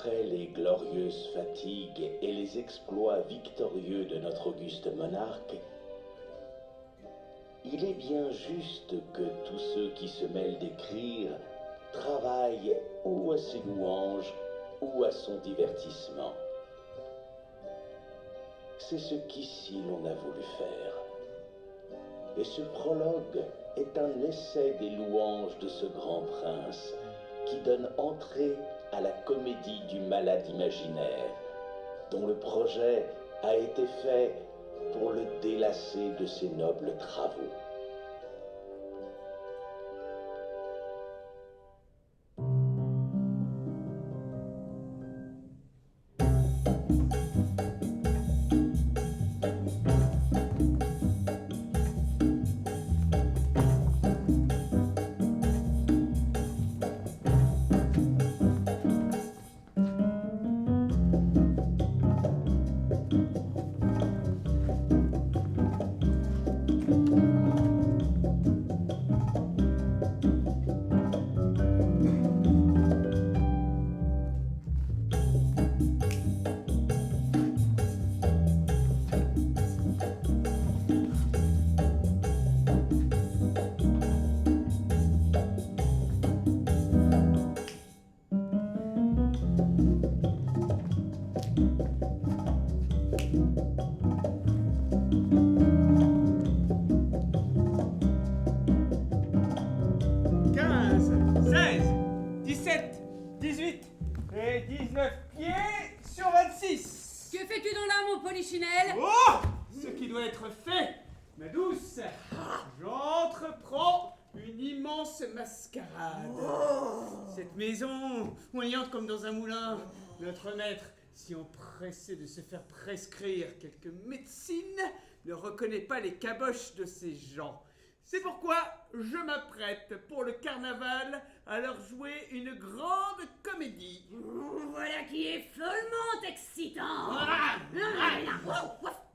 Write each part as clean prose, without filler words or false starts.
Après les glorieuses fatigues et les exploits victorieux de notre auguste monarque, il est bien juste que tous ceux qui se mêlent d'écrire travaillent ou à ses louanges ou à son divertissement. C'est ce qu'ici l'on a voulu faire. Et ce prologue est un essai des louanges de ce grand prince qui donne entrée à la comédie du malade imaginaire, dont le projet a été fait pour le délasser de ses nobles travaux. Polichinelle. Oh, ce qui doit être fait, ma douce, j'entreprends une immense mascarade. Cette maison, voyante comme dans un moulin, notre maître, si empressé de se faire prescrire quelques médecines, ne reconnaît pas les caboches de ces gens. C'est pourquoi je m'apprête pour le carnaval à leur jouer une grande comédie. Voilà qui est follement excitant.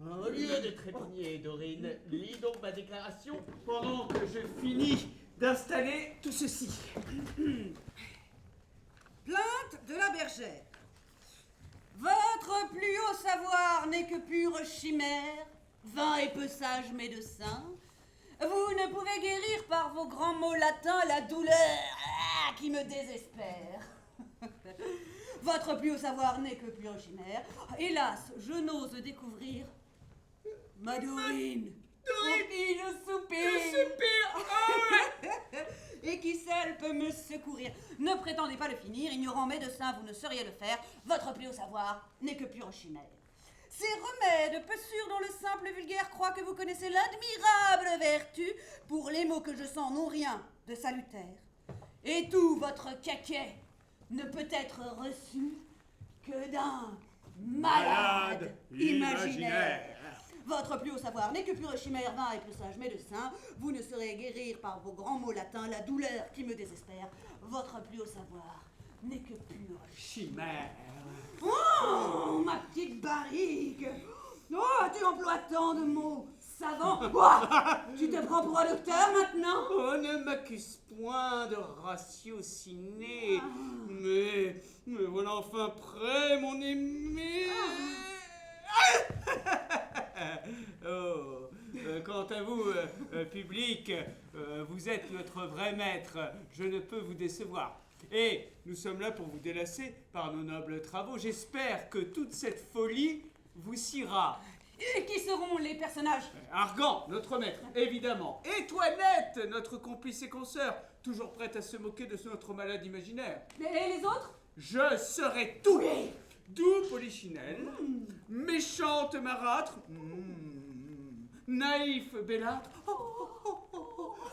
Au lieu de trépigner, Dorine, lis donc ma déclaration pendant que je finis d'installer tout ceci. Plainte de la bergère. Votre plus haut savoir n'est que pure chimère, vain et peu sage médecin. Vous ne pouvez guérir par vos grands mots latins la douleur qui me désespère. Votre plus haut savoir n'est que pure chimère. Hélas, je n'ose découvrir ma Dorine. Pour qui je soupire. Et qui seule peut me secourir. Ne prétendez pas le finir, ignorant médecin, vous ne sauriez le faire. Votre plus haut savoir n'est que pure chimère. Ces remèdes peu sûrs dont le simple vulgaire croit que vous connaissez l'admirable vertu, pour les mots que je sens n'ont rien de salutaire. Et tout votre caquet ne peut être reçu que d'un malade imaginaire. Votre plus haut savoir n'est que pure chimère, vain et peu sage médecin. Vous ne saurez guérir par vos grands mots latins la douleur qui me désespère. Votre plus haut savoir n'est que pure Chimère. Oh, ma petite barrique. Oh, tu emploies tant de mots savants. Oh, tu te prends pour un docteur maintenant? Oh, ne m'accuse point de ratiociner. Mais voilà enfin prêt, mon aimé. Quant à vous, public, vous êtes notre vrai maître. Je ne peux vous décevoir. Et nous sommes là pour vous délasser par nos nobles travaux. J'espère que toute cette folie vous siera. Et qui seront les personnages? Argan, notre maître, évidemment. Et Toinette, notre complice et consoeur, toujours prête à se moquer de notre malade imaginaire. Et les autres? Je serai tout. Doux Polichinelle, méchante marâtre, naïf bellâtre,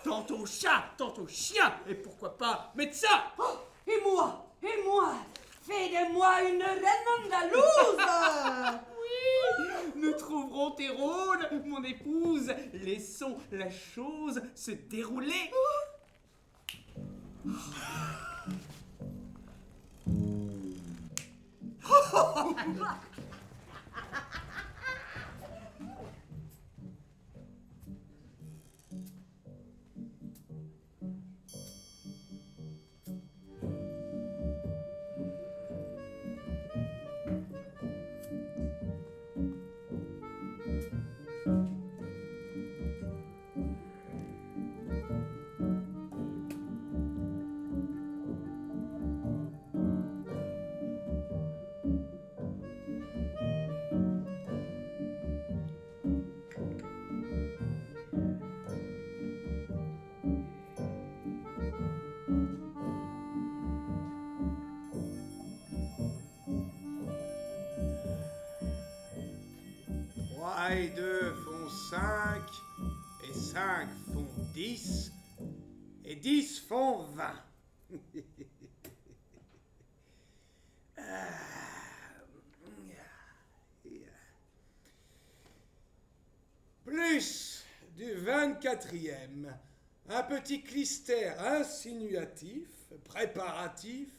tantôt chat, tantôt chien, et pourquoi pas médecin. Oh, et moi, fais de moi une reine andalouse. Oui, nous trouverons tes rôles, mon épouse. Laissons la chose se dérouler. font 5, et 5 font 10, et 10 font 20. Plus du 24e, un petit clistère insinuatif, préparatif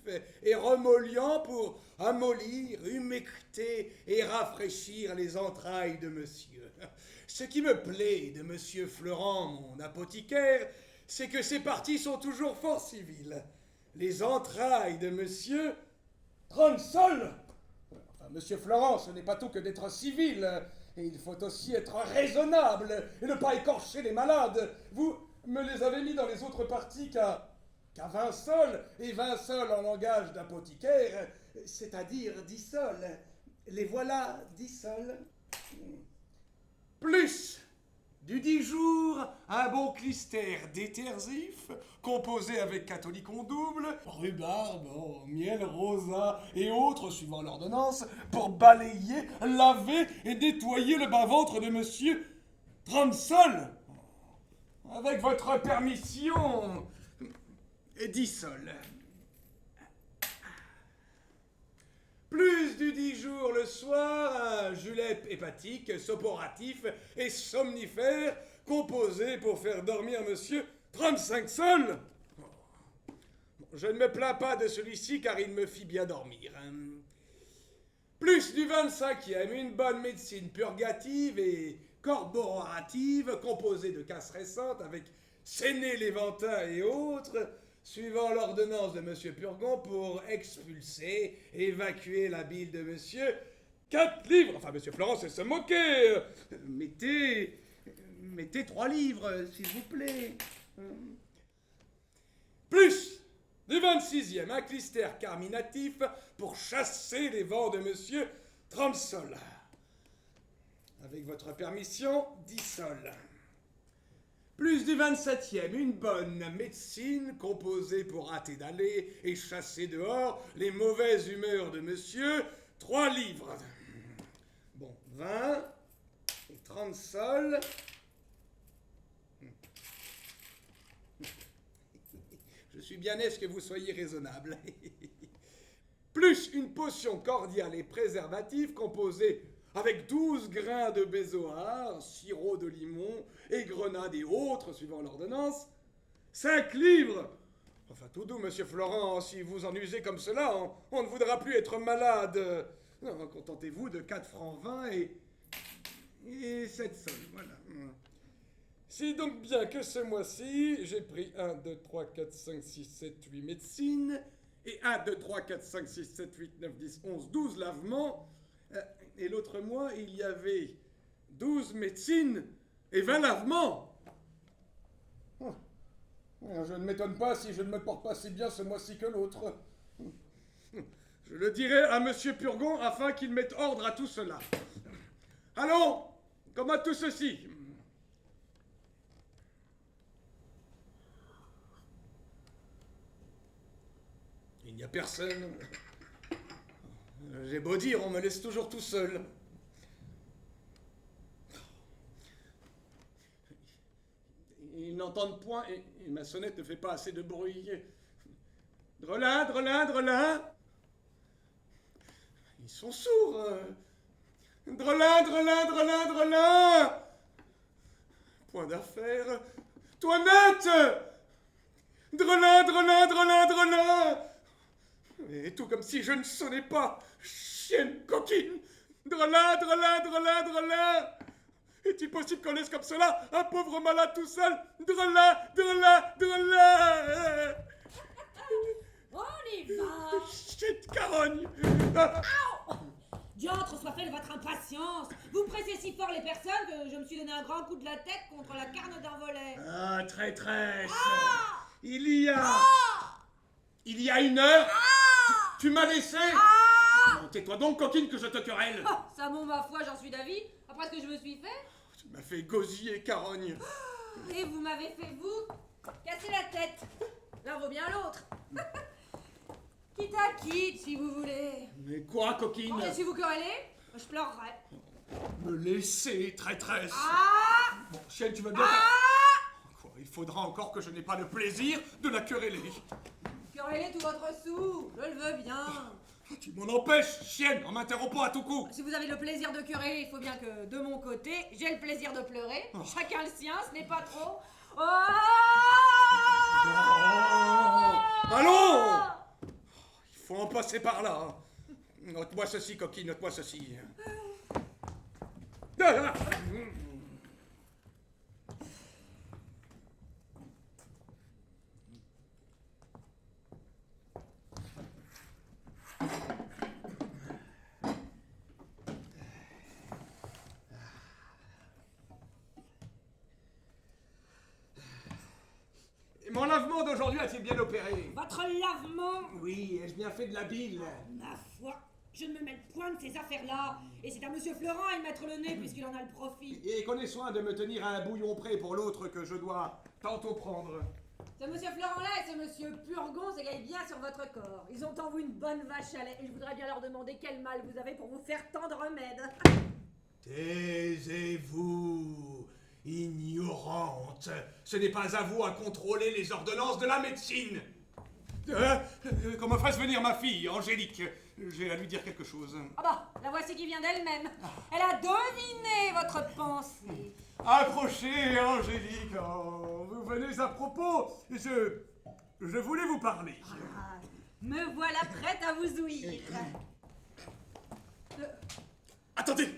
et remollient pour amollir, humecter et rafraîchir les entrailles de monsieur. Ce qui me plaît de monsieur Florent, mon apothicaire, c'est que ses parties sont toujours fort civiles. Les entrailles de monsieur Tronsol. Enfin, monsieur Florent, ce n'est pas tout que d'être civil. Et il faut aussi être raisonnable et ne pas écorcher les malades. Vous me les avez mis dans les autres parties qu'à 20 sols, et 20 sols en langage d'apothicaire, c'est-à-dire 10 sols. Les voilà, 10 sols. Plus du 10 jours, un bon clistère détersif, composé avec catholicon double, rhubarbe, miel, rosa et autres, suivant l'ordonnance, pour balayer, laver et nettoyer le bas-ventre de monsieur Tromsol. Avec votre permission, 10 sols. Plus du 10 jours le soir, un julep hépatique, sophoratif et somnifère, composé pour faire dormir monsieur 35 sols. Je ne me plains pas de celui-ci car il me fit bien dormir. Plus du 25e, une bonne médecine purgative et corporative, composée de casses récentes avec Séné, Léventin et autres, suivant l'ordonnance de monsieur Purgon pour expulser, évacuer la bile de monsieur 4 livres. Enfin, monsieur Florent, c'est se moquer. Mettez 3 livres, s'il vous plaît. Plus du 26e, un clistère carminatif pour chasser les vents de monsieur Tromsol. Avec votre permission, 10 sols. Plus du 27e, une bonne médecine composée pour hâter d'aller et chasser dehors les mauvaises humeurs de monsieur, 3 livres. Bon, 20 et 30 sols. Je suis bien aise que vous soyez raisonnable. Plus une potion cordiale et préservative composée avec 12 grains de bézoard, sirop de limon et grenade et autres, suivant l'ordonnance, 5 livres. Enfin, tout doux, monsieur Florent, si vous en usez comme cela, on ne voudra plus être malade. Non, contentez-vous de 4 francs 20 et 7 sols, voilà. Si donc bien que ce mois-ci, j'ai pris 1, 2, 3, 4, 5, 6, 7, 8 médecines, et 1, 2, 3, 4, 5, 6, 7, 8, 9, 10, 11, 12 lavements, et l'autre mois, il y avait 12 médecines et 20 lavements. Je ne m'étonne pas si je ne me porte pas si bien ce mois-ci que l'autre. Je le dirai à monsieur Purgon afin qu'il mette ordre à tout cela. Allons, comme à tout ceci. Il n'y a personne. J'ai beau dire, on me laisse toujours tout seul. Ils n'entendent point et ma sonnette ne fait pas assez de bruit. Drelin, drelin, drelin. Ils sont sourds. Drelin, drelin, drelin, drelin. Point d'affaire. Toinette. Drelin, drelin, drelin, drelin. Et tout comme si je ne sonnais pas. Chienne coquine. Drelin, drelin, drelin, drelin. Est-il possible qu'on laisse comme cela un pauvre malade tout seul? Drelin, drelin, drelin. On y va. Chut, carogne. Diantre soit fait de votre impatience. Vous pressez si fort les personnes que je me suis donné un grand coup de la tête contre la carne d'un volet. Ah, traîtresse. Il y a 1 heure, tu m'as laissé. Non, tais-toi donc, coquine, que je te querelle. Oh, ça mon ma foi, j'en suis d'avis. Après ce que je me suis fait. Tu m'as fait gosier, carogne. Et vous m'avez fait, vous, casser la tête. L'un vaut bien l'autre. Quitte à quitte, si vous voulez. Mais quoi, coquine? Et si vous querellez, je pleurerai. Me laisser, traîtresse. Ah! Bon, chienne, tu veux bien... Quoi, il faudra encore que je n'ai pas le plaisir de la quereller. Querellez tout votre sou, je le veux bien. Tu m'en empêches, chienne, en m'interrompant à tout coup. Si vous avez le plaisir de quereller, il faut bien que, de mon côté, j'ai le plaisir de pleurer. Chacun le sien, ce n'est pas trop. Oh! Allons! Il faut en passer par là. Note-moi ceci, coquine, note-moi ceci. Mon lavement d'aujourd'hui a-t-il bien opéré? Votre lavement? Oui, ai-je bien fait de la bile? Ma foi, je ne me mêle point de ces affaires-là. Et c'est à Monsieur Florent à y mettre le nez puisqu'il en a le profit. Et connais soin de me tenir à un bouillon prêt pour l'autre que je dois tantôt prendre. Ce monsieur Florent-là et ce monsieur Purgon s'égayent bien sur votre corps. Ils ont en vous une bonne vache à lait et je voudrais bien leur demander quel mal vous avez pour vous faire tant de remèdes. Taisez-vous, ignorante. Ce n'est pas à vous à contrôler les ordonnances de la médecine. Qu'on me fasse venir ma fille, Angélique. J'ai à lui dire quelque chose. Ah bah, la voici qui vient d'elle-même. Elle a deviné votre pensée. Approchez, Angélique. Oh, vous venez à propos. Je voulais vous parler. Ah, me voilà prête à vous ouïr. Attendez.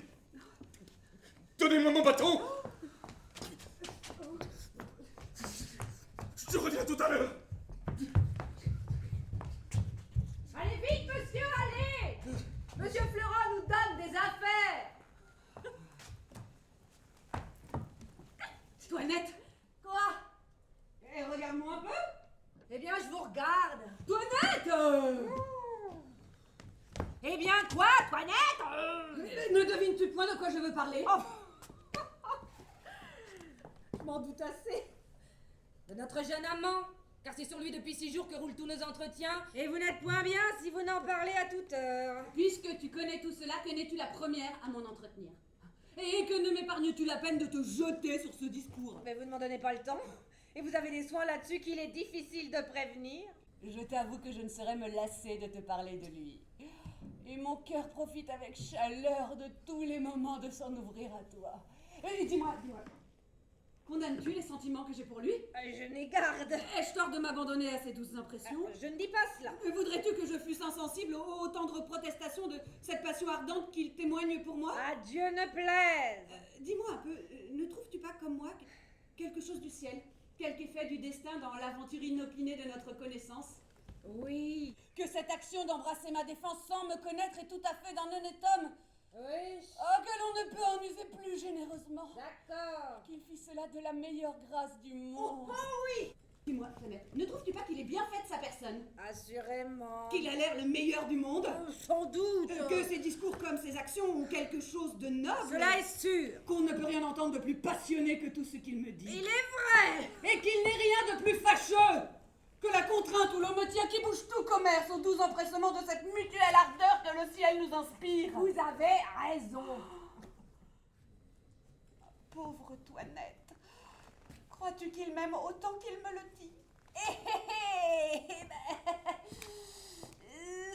Donnez-moi mon bâton. Je reviens tout à l'heure. Allez vite, monsieur, allez! Monsieur Florent nous donne des affaires. Toinette! Quoi? Eh, regarde-moi un peu. Eh bien, je vous regarde. Toinette! Eh bien, quoi, Toinette? Ne devines-tu point de quoi je veux parler? Oh. Je m'en doute assez. De notre jeune amant, car c'est sur lui depuis 6 jours que roulent tous nos entretiens, et vous n'êtes point bien si vous n'en parlez à toute heure. Puisque tu connais tout cela, que n'es-tu la première à m'en entretenir? Et que ne m'épargnes-tu la peine de te jeter sur ce discours? Mais vous ne m'en donnez pas le temps, et vous avez des soins là-dessus qu'il est difficile de prévenir. Je t'avoue que je ne saurais me lasser de te parler de lui. Et mon cœur profite avec chaleur de tous les moments de s'en ouvrir à toi. Et dis-moi, condamnes-tu les sentiments que j'ai pour lui? Je n'ai garde. Ai-je tort de m'abandonner à ces douces impressions? Je ne dis pas cela. Voudrais-tu que je fusse insensible aux tendres protestations de cette passion ardente qu'il témoigne pour moi? À Dieu ne plaise. Dis-moi un peu, ne trouves-tu pas comme moi quelque chose du ciel? Quelque effet du destin dans l'aventure inopinée de notre connaissance? Oui. Que cette action d'embrasser ma défense sans me connaître est tout à fait d'un honnête homme? Oui. Oh, que l'on ne peut en user plus généreusement. D'accord. Qu'il fit cela de la meilleure grâce du monde. Oh oui. Dis-moi, Toinette, ne trouves-tu pas qu'il est bien fait de sa personne? Assurément. Qu'il a l'air le meilleur du monde? Sans doute. Que ses discours comme ses actions ont quelque chose de noble? Cela est sûr. Qu'on ne peut rien entendre de plus passionné que tout ce qu'il me dit? Il est vrai. Et qu'il n'est rien de plus fâcheux que la contrainte où l'on me tient qui bouge tout commerce au doux empressement de cette mutuelle ardeur que le ciel nous inspire. Vous avez raison. Pauvre Toinette, crois-tu qu'il m'aime autant qu'il me le dit?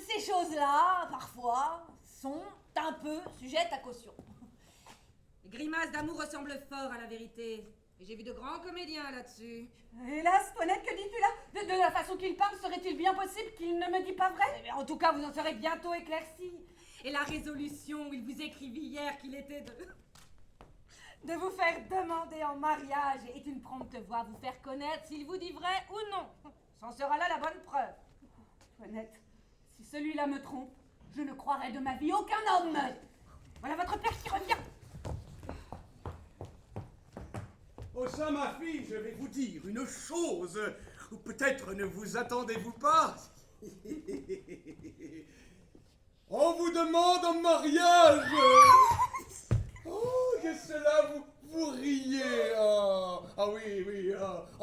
Ces choses-là, parfois, sont un peu sujettes à caution. Les grimaces d'amour ressemblent fort à la vérité. Et j'ai vu de grands comédiens là-dessus. Hélas, Toinette, que dis-tu là? De la façon qu'il parle, serait-il bien possible qu'il ne me dit pas vrai? Eh bien, en tout cas, vous en serez bientôt éclaircis. Et la résolution où il vous écrivit hier qu'il était de vous faire demander en mariage est une prompte voie à vous faire connaître s'il vous dit vrai ou non. C'en sera là la bonne preuve. Toinette, si celui-là me trompe, je ne croirai de ma vie aucun homme. Voilà votre père qui revient. Oh ça, ma fille, je vais vous dire une chose, ou peut-être ne vous attendez-vous pas. On vous demande en mariage. Oh, que cela vous riez. Ah oui, oui,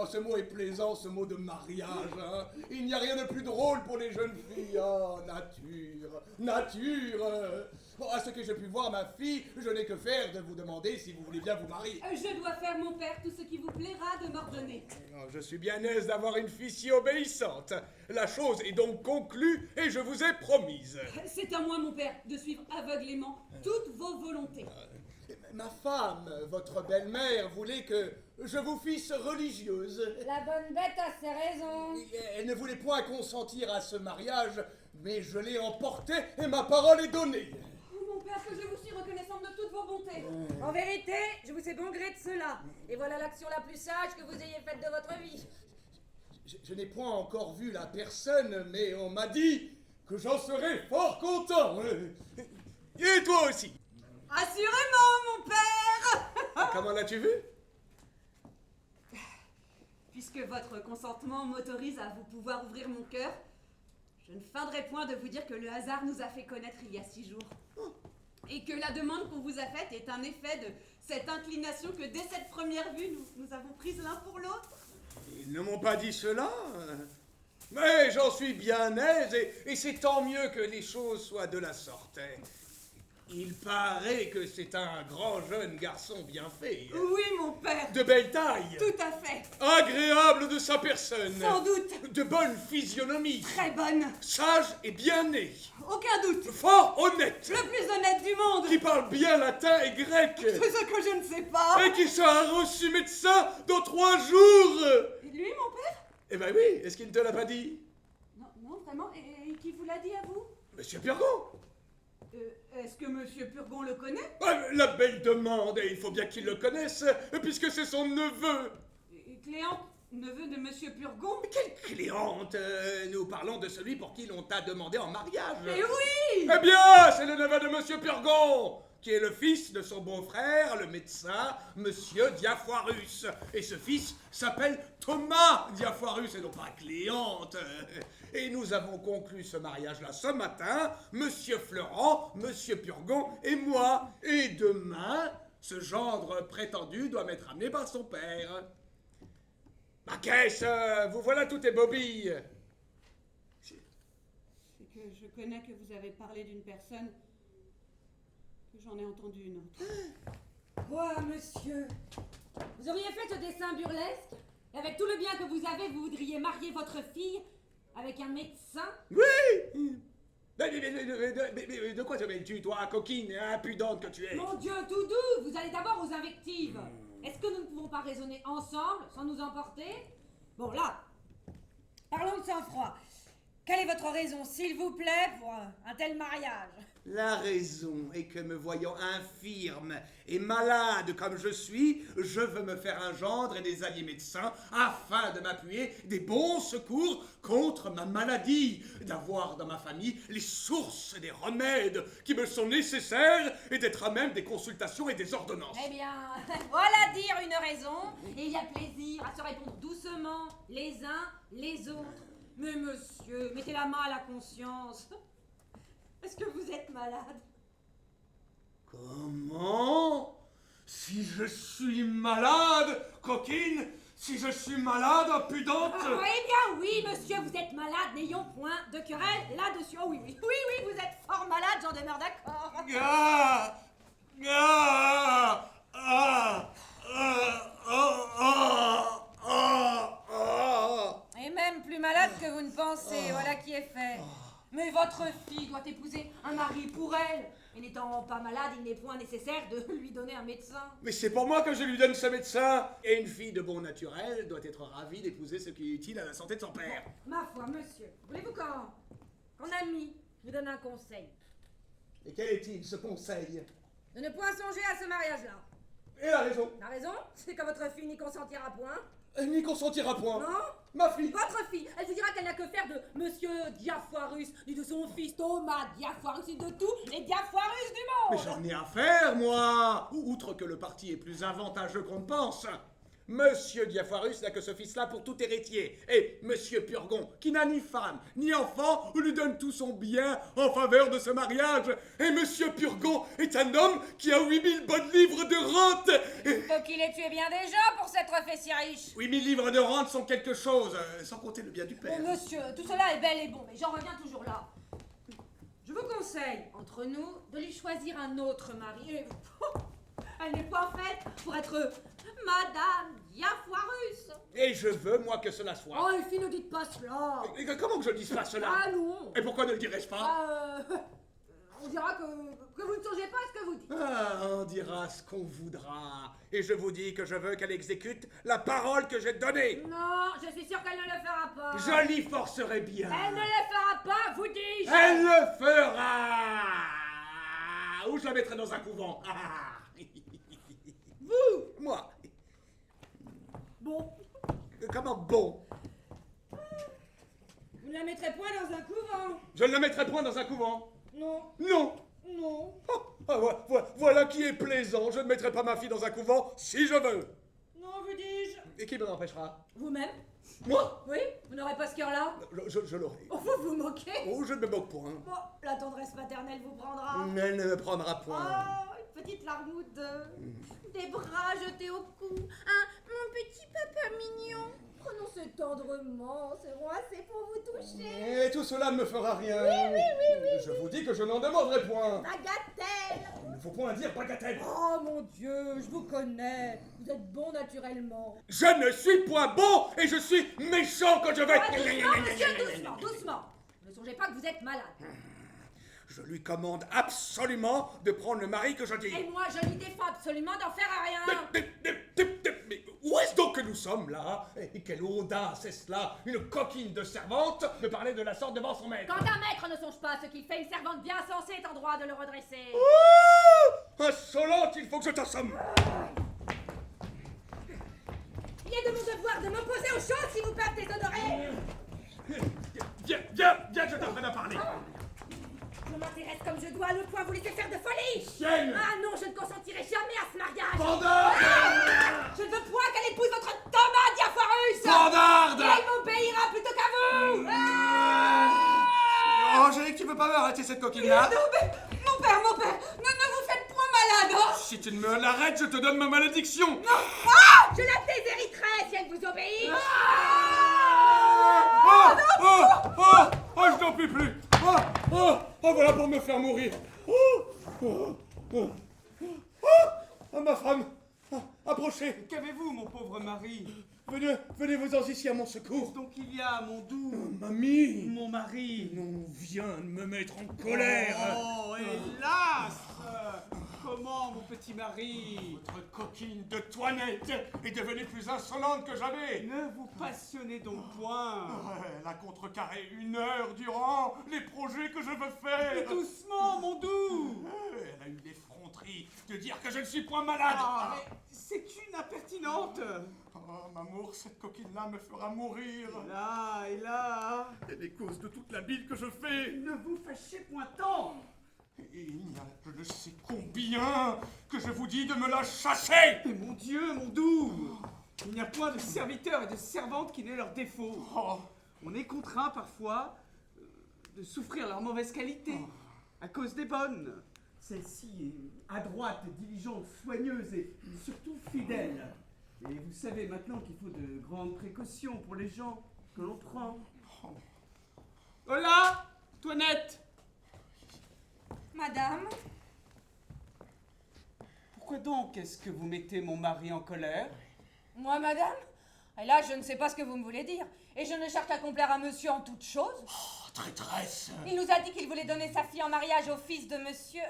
ce mot est plaisant, ce mot de mariage. Hein. Il n'y a rien de plus drôle pour les jeunes filles. Oh, nature, nature. Bon, à ce que j'ai pu voir, ma fille, je n'ai que faire de vous demander si vous voulez bien vous marier. Je dois faire, mon père, tout ce qui vous plaira de m'ordonner. Oh, je suis bien aise d'avoir une fille si obéissante. La chose est donc conclue et je vous ai promise. C'est à moi, mon père, de suivre aveuglément toutes vos volontés. Ma femme, votre belle-mère, voulait que je vous fisse religieuse. La bonne bête a ses raisons. Elle ne voulait point consentir à ce mariage, mais je l'ai emporté et ma parole est donnée. Oh, mon père, que je vous suis reconnaissante de toutes vos bontés. En vérité, je vous sais bon gré de cela. Et voilà l'action la plus sage que vous ayez faite de votre vie. Je n'ai point encore vu la personne, mais on m'a dit que j'en serais fort content. Et toi aussi. Assurément, mon père. Comment l'as-tu vu? Puisque votre consentement m'autorise à vous pouvoir ouvrir mon cœur, je ne feindrai point de vous dire que le hasard nous a fait connaître il y a 6 jours. Et que la demande qu'on vous a faite est un effet de cette inclination que dès cette première vue, nous avons prise l'un pour l'autre. Ils ne m'ont pas dit cela. Mais j'en suis bien aise et c'est tant mieux que les choses soient de la sorte. Il paraît que c'est un grand jeune garçon bien fait. Oui, mon père. De belle taille. Tout à fait. Agréable de sa personne. Sans doute. De bonne physionomie. Très bonne. Sage et bien né. Aucun doute. Fort honnête. Le plus honnête du monde. Qui parle bien latin et grec. C'est ce que je ne sais pas. Et qui sera reçu médecin dans 3 jours. Et lui, mon père? Eh ben oui, est-ce qu'il ne te l'a pas dit? Non, vraiment. Et qui vous l'a dit à vous? Monsieur Purgon. Est-ce que Monsieur Purgon le connaît? La belle demande, et il faut bien qu'il le connaisse, puisque c'est son neveu. Cléante, neveu de Monsieur Purgon? Quelle Cléante? Nous parlons de celui pour qui l'on t'a demandé en mariage. Mais oui! Eh bien, c'est le neveu de Monsieur Purgon, qui est le fils de son beau-frère, le médecin, Monsieur Diafoirus. Et ce fils s'appelle Thomas Diafoirus, et non pas Cléante. Et nous avons conclu ce mariage-là ce matin, Monsieur Florent, Monsieur Purgon et moi. Et demain, ce gendre prétendu doit m'être amené par son père. Ma caisse, vous voilà toutes tes bobilles. C'est que je connais que vous avez parlé d'une personne, que j'en ai entendu une autre. Quoi, monsieur? Vous auriez fait ce dessin burlesque? Et avec tout le bien que vous avez, vous voudriez marier votre fille avec un médecin? Oui! Mais de quoi te mêles-tu, toi, coquine impudente que tu es? Mon Dieu, tout doux, vous allez d'abord aux invectives. Est-ce que nous ne pouvons pas raisonner ensemble, sans nous emporter? Bon, là, parlons de sang-froid. Quelle est votre raison, s'il vous plaît, pour un tel mariage? La raison est que me voyant infirme et malade comme je suis, je veux me faire un gendre et des alliés médecins afin de m'appuyer des bons secours contre ma maladie, d'avoir dans ma famille les sources des remèdes qui me sont nécessaires et d'être à même des consultations et des ordonnances. Eh bien, voilà dire une raison, et il y a plaisir à se répondre doucement, les uns les autres. Mais monsieur, mettez la main à la conscience. Est-ce que vous êtes malade? Comment? Si je suis malade, coquine? Si je suis malade, impudente? Ah, eh bien oui, monsieur, vous êtes malade, n'ayons point de querelle là-dessus. Oh oui, vous êtes fort malade, j'en demeure d'accord. Ah! Ah! Ah! Et même plus malade que vous ne pensez, voilà qui est fait. Mais votre fille doit épouser un mari pour elle. Et n'étant pas malade, il n'est point nécessaire de lui donner un médecin. Mais c'est pour moi que je lui donne ce médecin. Et une fille de bon naturel doit être ravie d'épouser ce qui est utile à la santé de son père. Ma foi, monsieur, voulez-vous qu'en ami, je vous donne un conseil? Et quel est-il, ce conseil? De ne point songer à ce mariage-là. Et la raison? La raison, c'est que votre fille n'y consentira point. Elle n'y consentira point. Non? Ma fille. Votre fille, elle vous dira qu'elle n'a que faire de Monsieur Diafoirus, ni de son fils Thomas Diafoirus, ni de tous les Diafoirus du Mais monde. j'en ai affaire, moi. Outre que le parti est plus avantageux qu'on ne pense. Monsieur Diafoirus n'a que ce fils-là pour tout héritier. Et Monsieur Purgon, qui n'a ni femme, ni enfant, lui donne tout son bien en faveur de ce mariage. Et Monsieur Purgon est un homme qui a 8000 bonnes livres de rente. Il faut qu'il ait tué bien des gens pour s'être fait si riche. 8000 livres de rente sont quelque chose, sans compter le bien du père. Monsieur, tout cela est bel et bon, mais j'en reviens toujours là. Je vous conseille, entre nous, de lui choisir un autre mari. Et- Elle n'est pas faite pour être Madame Diafoirus. Et je veux, moi, que cela soit. Oh, les filles, ne dites pas cela. Et comment que je ne dise pas cela? Ah non. Et pourquoi ne le dirais-je pas? On dira que vous ne songez pas à ce que vous dites. Ah, on dira ce qu'on voudra. Et je vous dis que je veux qu'elle exécute la parole que j'ai donnée. Non, je suis sûre qu'elle ne le fera pas. Je l'y forcerai bien. Elle ne le fera pas, vous dis-je. Elle le fera. Ou je la mettrai dans un couvent. Vous? Moi. Bon, Comment bon? vous ne la mettrez point dans un couvent. Je ne la mettrai point dans un couvent. Non, Non. non. Voilà qui est plaisant. Je ne mettrai pas ma fille dans un couvent si je veux. Non, vous dis-je. Et qui m'en empêchera? Vous-même? Moi? Oui, vous n'aurez pas ce cœur-là. Je l'aurai. Oh, vous vous moquez. Oh, je ne me moque point. Bon, la tendresse paternelle vous prendra. Elle ne me prendra point. Oh, une petite larme ou deux. Des bras jetés au cou. Mon petit papa mignon. Prononcez tendrement, seront assez pour vous toucher. Et tout cela ne me fera rien. Oui. Je vous dis que je n'en demanderai point. Bagatelle. Il ne faut point dire bagatelle. Oh mon Dieu, je vous connais. Vous êtes bon naturellement. Je ne suis point bon et je suis méchant quand je vais. Doucement, monsieur, doucement. Ne songez pas que vous êtes malade. Je lui commande absolument de prendre le mari que je dis. Et moi, je lui défends absolument d'en faire rien. Mais où est-ce donc que nous sommes là? Et quelle audace est cela? Une coquine de servante me parler de la sorte devant son maître. Quand un maître ne songe pas à ce qu'il fait, une servante bien sensée est en droit de le redresser. Insolente, il faut que je t'assomme. Il est de mon devoir de m'opposer aux choses qui vous peuvent déshonorer. Viens, je t'apprends à parler. Je m'intéresse comme je dois à le point vous laisser faire de folie. Chienne! Ah non, je ne consentirai jamais à ce mariage. Bandarde! Je ne veux point qu'elle épouse votre Thomas Diafoirus. Bandarde! Et elle m'obéira plutôt qu'à vous. Angélique, tu veux pas m'arrêter cette coquine-là? Non, mais mon père, ne vous faites point malade, hein. Si tu ne me l'arrêtes, je te donne ma malédiction. Je la déshériterai si elle vous obéit. Je n'en puis plus. Voilà pour me faire mourir. Ma femme, approchez. Qu'avez-vous, mon pauvre mari? Venez-vous-en ici à mon secours. Donc il y a, mon doux, Mamie, mon mari. on vient de me mettre en colère. Oh, hélas! Comment, mon petit mari? Votre coquine de Toinette est devenue plus insolente que jamais. Ne vous passionnez donc point. Elle a contrecarré 1 heure durant les projets que je veux faire. Mais doucement, mon doux. Elle a eu l'effronterie de dire que je ne suis point malade. Ah, mais c'est une impertinente. Oh, Mamour, cette coquine-là me fera mourir. Là, et là. Elle est cause de toute la bile que je fais. Ne vous fâchez point tant. Et il y a je ne sais combien que je vous dis de me la chasser. Mais mon Dieu, mon doux. Il n'y a point de serviteurs et de servantes qui n'aient leurs défauts. Oh, On est contraint parfois de souffrir leurs mauvaises qualités à cause des bonnes. Celle-ci est adroite, diligente, soigneuse et surtout fidèle. Et vous savez maintenant qu'il faut de grandes précautions pour les gens que l'on prend. Hola, Toinette. Madame, Pourquoi donc est-ce que vous mettez mon mari en colère? Moi, madame? Et là, je ne sais pas ce que vous me voulez dire. Et je ne cherche qu'à complaire à monsieur en toute chose. oh, traîtresse. Il nous a dit qu'il voulait donner sa fille en mariage au fils de monsieur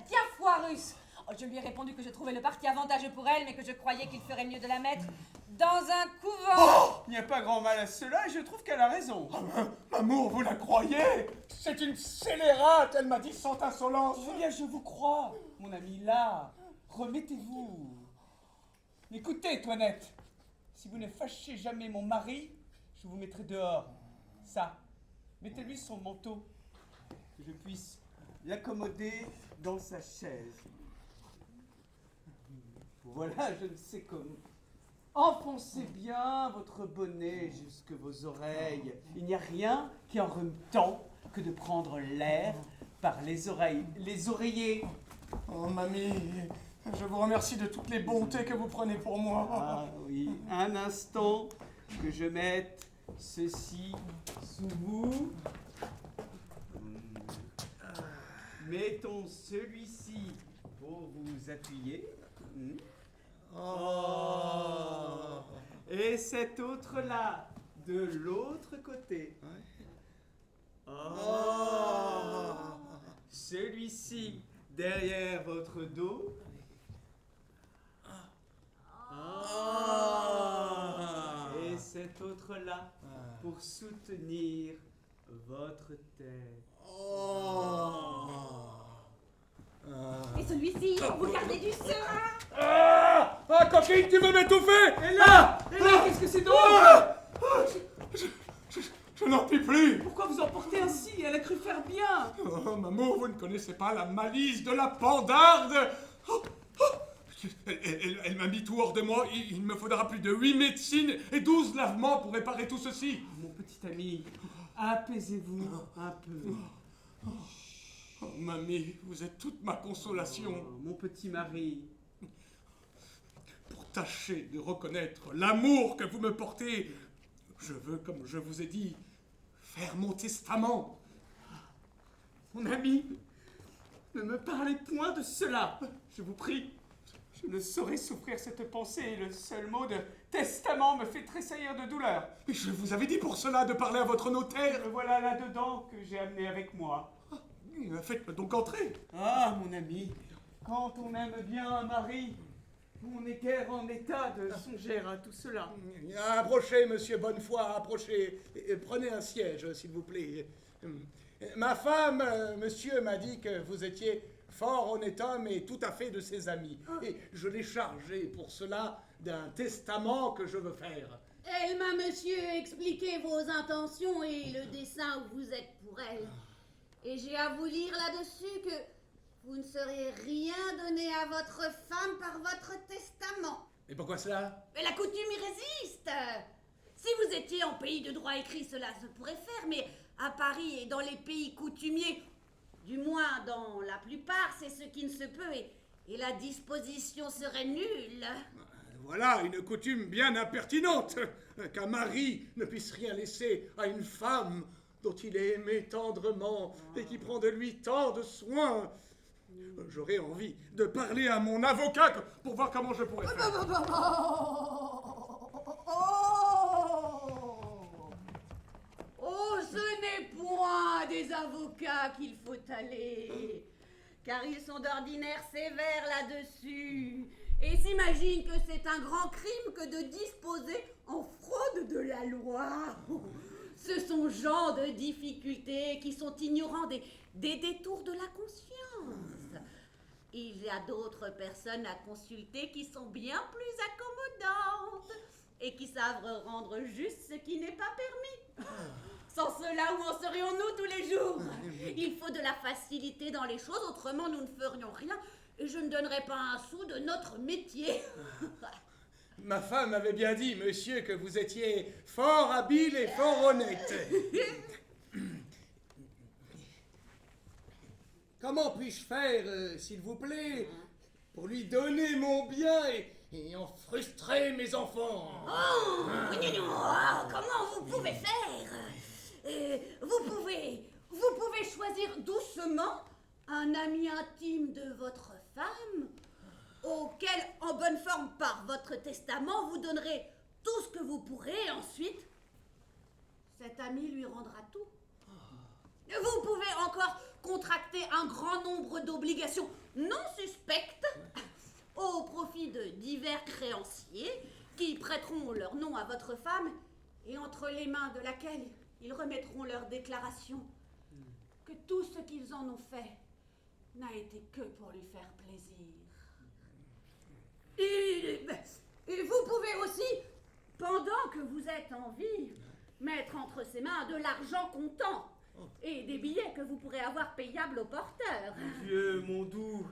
Diafoirus. Oh, je lui ai répondu que je trouvais le parti avantageux pour elle, mais que je croyais qu'il ferait mieux de la mettre dans un couvent. Il n'y a pas grand mal à cela et je trouve qu'elle a raison. Mamour, vous la croyez? C'est une scélérate, elle m'a dit sans insolence. Eh bien, je vous crois, mon ami, là. Remettez-vous. Écoutez, Toinette, si vous ne fâchez jamais mon mari, je vous mettrai dehors. Ça, mettez-lui son manteau, que je puisse l'accommoder dans sa chaise. Voilà, je ne sais comment. Enfoncez bien votre bonnet jusque vos oreilles. Il n'y a rien qui en rume tant que de prendre l'air par les oreilles. Les oreillers. Oh, mamie, je vous remercie de toutes les bontés que vous prenez pour moi. Ah oui, un instant que je mette ceci sous vous. Mettons celui-ci pour vous appuyer. Oh. Et cet autre-là de l'autre côté. Oh. Celui-ci derrière votre dos. Et cet autre-là pour soutenir votre tête. Et celui-ci, vous gardez du serin. Ah, coquine, tu veux m'étouffer? Et là, qu'est-ce que c'est donc? Je n'en puis plus. Pourquoi vous emportez ainsi? Elle a cru faire bien. Oh, maman, vous ne connaissez pas la malice de la pandarde. Elle m'a mis tout hors de moi. Il me faudra plus de 8 médecines et 12 lavements pour réparer tout ceci. Mon petit ami, apaisez-vous un peu. Oh, mamie, vous êtes toute ma consolation. Oh, mon petit mari. Pour tâcher de reconnaître l'amour que vous me portez, je veux, comme je vous ai dit, faire mon testament. Mon ami, ne me parlez point de cela, je vous prie. Je ne saurais souffrir cette pensée. Le seul mot de testament me fait tressaillir de douleur. Mais je vous avais dit pour cela de parler à votre notaire. Le voilà là-dedans que j'ai amené avec moi. Faites-me donc entrer. Ah, mon ami, quand on aime bien un mari, on n'est guère en état de songer à tout cela. Approchez, monsieur Bonnefoy, approchez. Prenez un siège, s'il vous plaît. Ma femme, monsieur, m'a dit que vous étiez fort honnête homme et tout à fait de ses amis. Et je l'ai chargé pour cela d'un testament que je veux faire. Elle m'a, monsieur, expliqué vos intentions et le dessein où vous êtes pour elle. Et j'ai à vous lire là-dessus que vous ne sauriez rien donner à votre femme par votre testament. Et pourquoi cela? Mais la coutume y résiste. Si vous étiez en pays de droit écrit, cela se pourrait faire, mais à Paris et dans les pays coutumiers, du moins dans la plupart, c'est ce qui ne se peut et la disposition serait nulle. Voilà une coutume bien impertinente, qu'un mari ne puisse rien laisser à une femme dont il est aimé tendrement et qui prend de lui tant de soins. J'aurais envie de parler à mon avocat pour voir comment je pourrais faire. Oh, ce n'est point des avocats qu'il faut aller, car ils sont d'ordinaire sévères là-dessus, et s'imaginent que c'est un grand crime que de disposer en fraude de la loi. Ce sont gens de difficultés qui sont ignorants des détours de la conscience. Il y a d'autres personnes à consulter qui sont bien plus accommodantes et qui savent rendre juste ce qui n'est pas permis. Sans cela, où en serions-nous tous les jours? Il faut de la facilité dans les choses, autrement nous ne ferions rien et je ne donnerais pas un sou de notre métier. Ma femme avait bien dit, monsieur, que vous étiez fort habile et fort honnête. Comment puis-je faire, s'il vous plaît, pour lui donner mon bien et en frustrer mes enfants? Oh, comment vous pouvez faire? Vous pouvez choisir doucement un ami intime de votre femme, auquel, en bonne forme par votre testament, vous donnerez tout ce que vous pourrez. Ensuite, cet ami lui rendra tout. Vous pouvez encore contracter un grand nombre d'obligations non suspectes au profit de divers créanciers qui prêteront leur nom à votre femme et entre les mains de laquelle ils remettront leur déclaration que tout ce qu'ils en ont fait n'a été que pour lui faire plaisir. Et vous pouvez aussi, pendant que vous êtes en vie, mettre entre ses mains de l'argent comptant et des billets que vous pourrez avoir payables au porteur. Dieu, mon doux,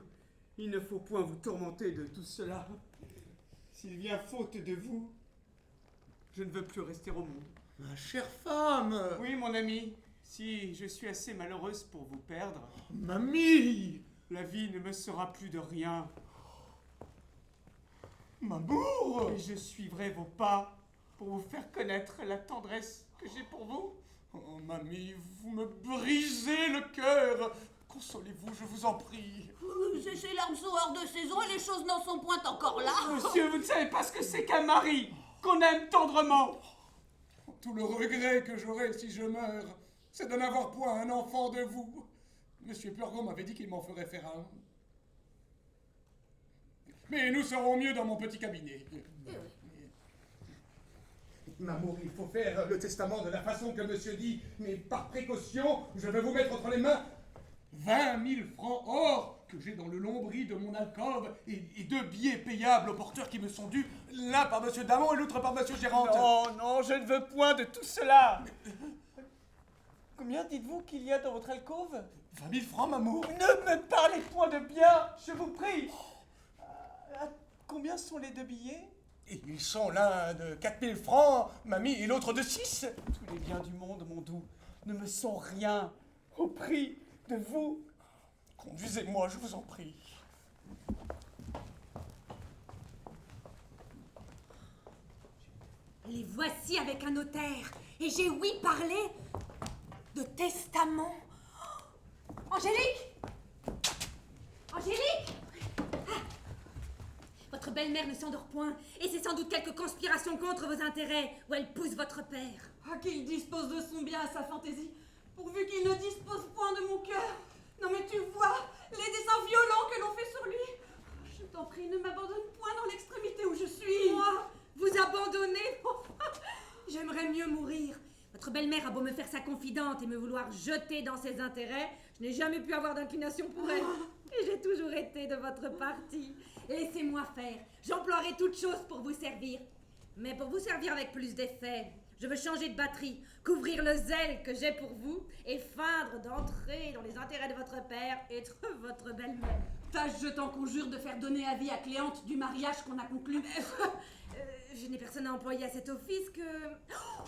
il ne faut point vous tourmenter de tout cela. s'il vient faute de vous, je ne veux plus rester au monde. Ma chère femme! Oui, mon ami, si je suis assez malheureuse pour vous perdre, Mamie! la vie ne me sera plus de rien. M'amour! Et je suivrai vos pas pour vous faire connaître la tendresse que j'ai pour vous. Oh, mamie, vous me brisez le cœur! Consolez-vous, je vous en prie. C'est l'arme hors de saison et les choses n'en sont point encore là. Monsieur, vous ne savez pas ce que c'est qu'un mari qu'on aime tendrement. Tout le regret que j'aurai si je meurs, c'est de n'avoir point un enfant de vous. Monsieur Purgon m'avait dit qu'il m'en ferait faire un. Mais nous serons mieux dans mon petit cabinet. M'amour, il faut faire le testament de la façon que monsieur dit, mais par précaution, je vais vous mettre entre les mains 20 000 francs or que j'ai dans le lombris de mon alcôve et 2 billets payables aux porteurs qui me sont dus, l'un par monsieur Damon et l'autre par monsieur Gérante. Non, non, je ne veux point de tout cela. Combien dites-vous qu'il y a dans votre alcôve? 20 000 francs, m'amour. Ne me parlez point de bien, je vous prie. Combien sont les 2 billets? Ils sont l'un de 4 000 francs, mamie, et l'autre de 6. Tous les biens du monde, mon doux, ne me sont rien au prix de vous. Conduisez-moi, je vous en prie. Les voici avec un notaire. Et j'ai ouï parler de testament. Angélique! Angélique! Ah. Votre belle-mère ne s'endort point. Et c'est sans doute quelque conspiration contre vos intérêts où elle pousse votre père. Ah, qu'il dispose de son bien à sa fantaisie, pourvu qu'il ne dispose point de mon cœur. Non mais tu vois, les dessins violents que l'on fait sur lui. Je t'en prie, ne m'abandonne point dans l'extrémité où je suis. Moi, vous abandonner? J'aimerais mieux mourir. Votre belle-mère a beau me faire sa confidente et me vouloir jeter dans ses intérêts, je n'ai jamais pu avoir d'inclination pour elle. Et j'ai toujours été de votre parti. Laissez-moi faire. J'emploierai toute chose pour vous servir. Mais pour vous servir avec plus d'effet, je veux changer de batterie, couvrir le zèle que j'ai pour vous et feindre d'entrer dans les intérêts de votre père et de votre belle-mère. Tâche, je t'en conjure, de faire donner avis à Cléante du mariage qu'on a conclu. Je n'ai personne à employer à cet office que... Oh,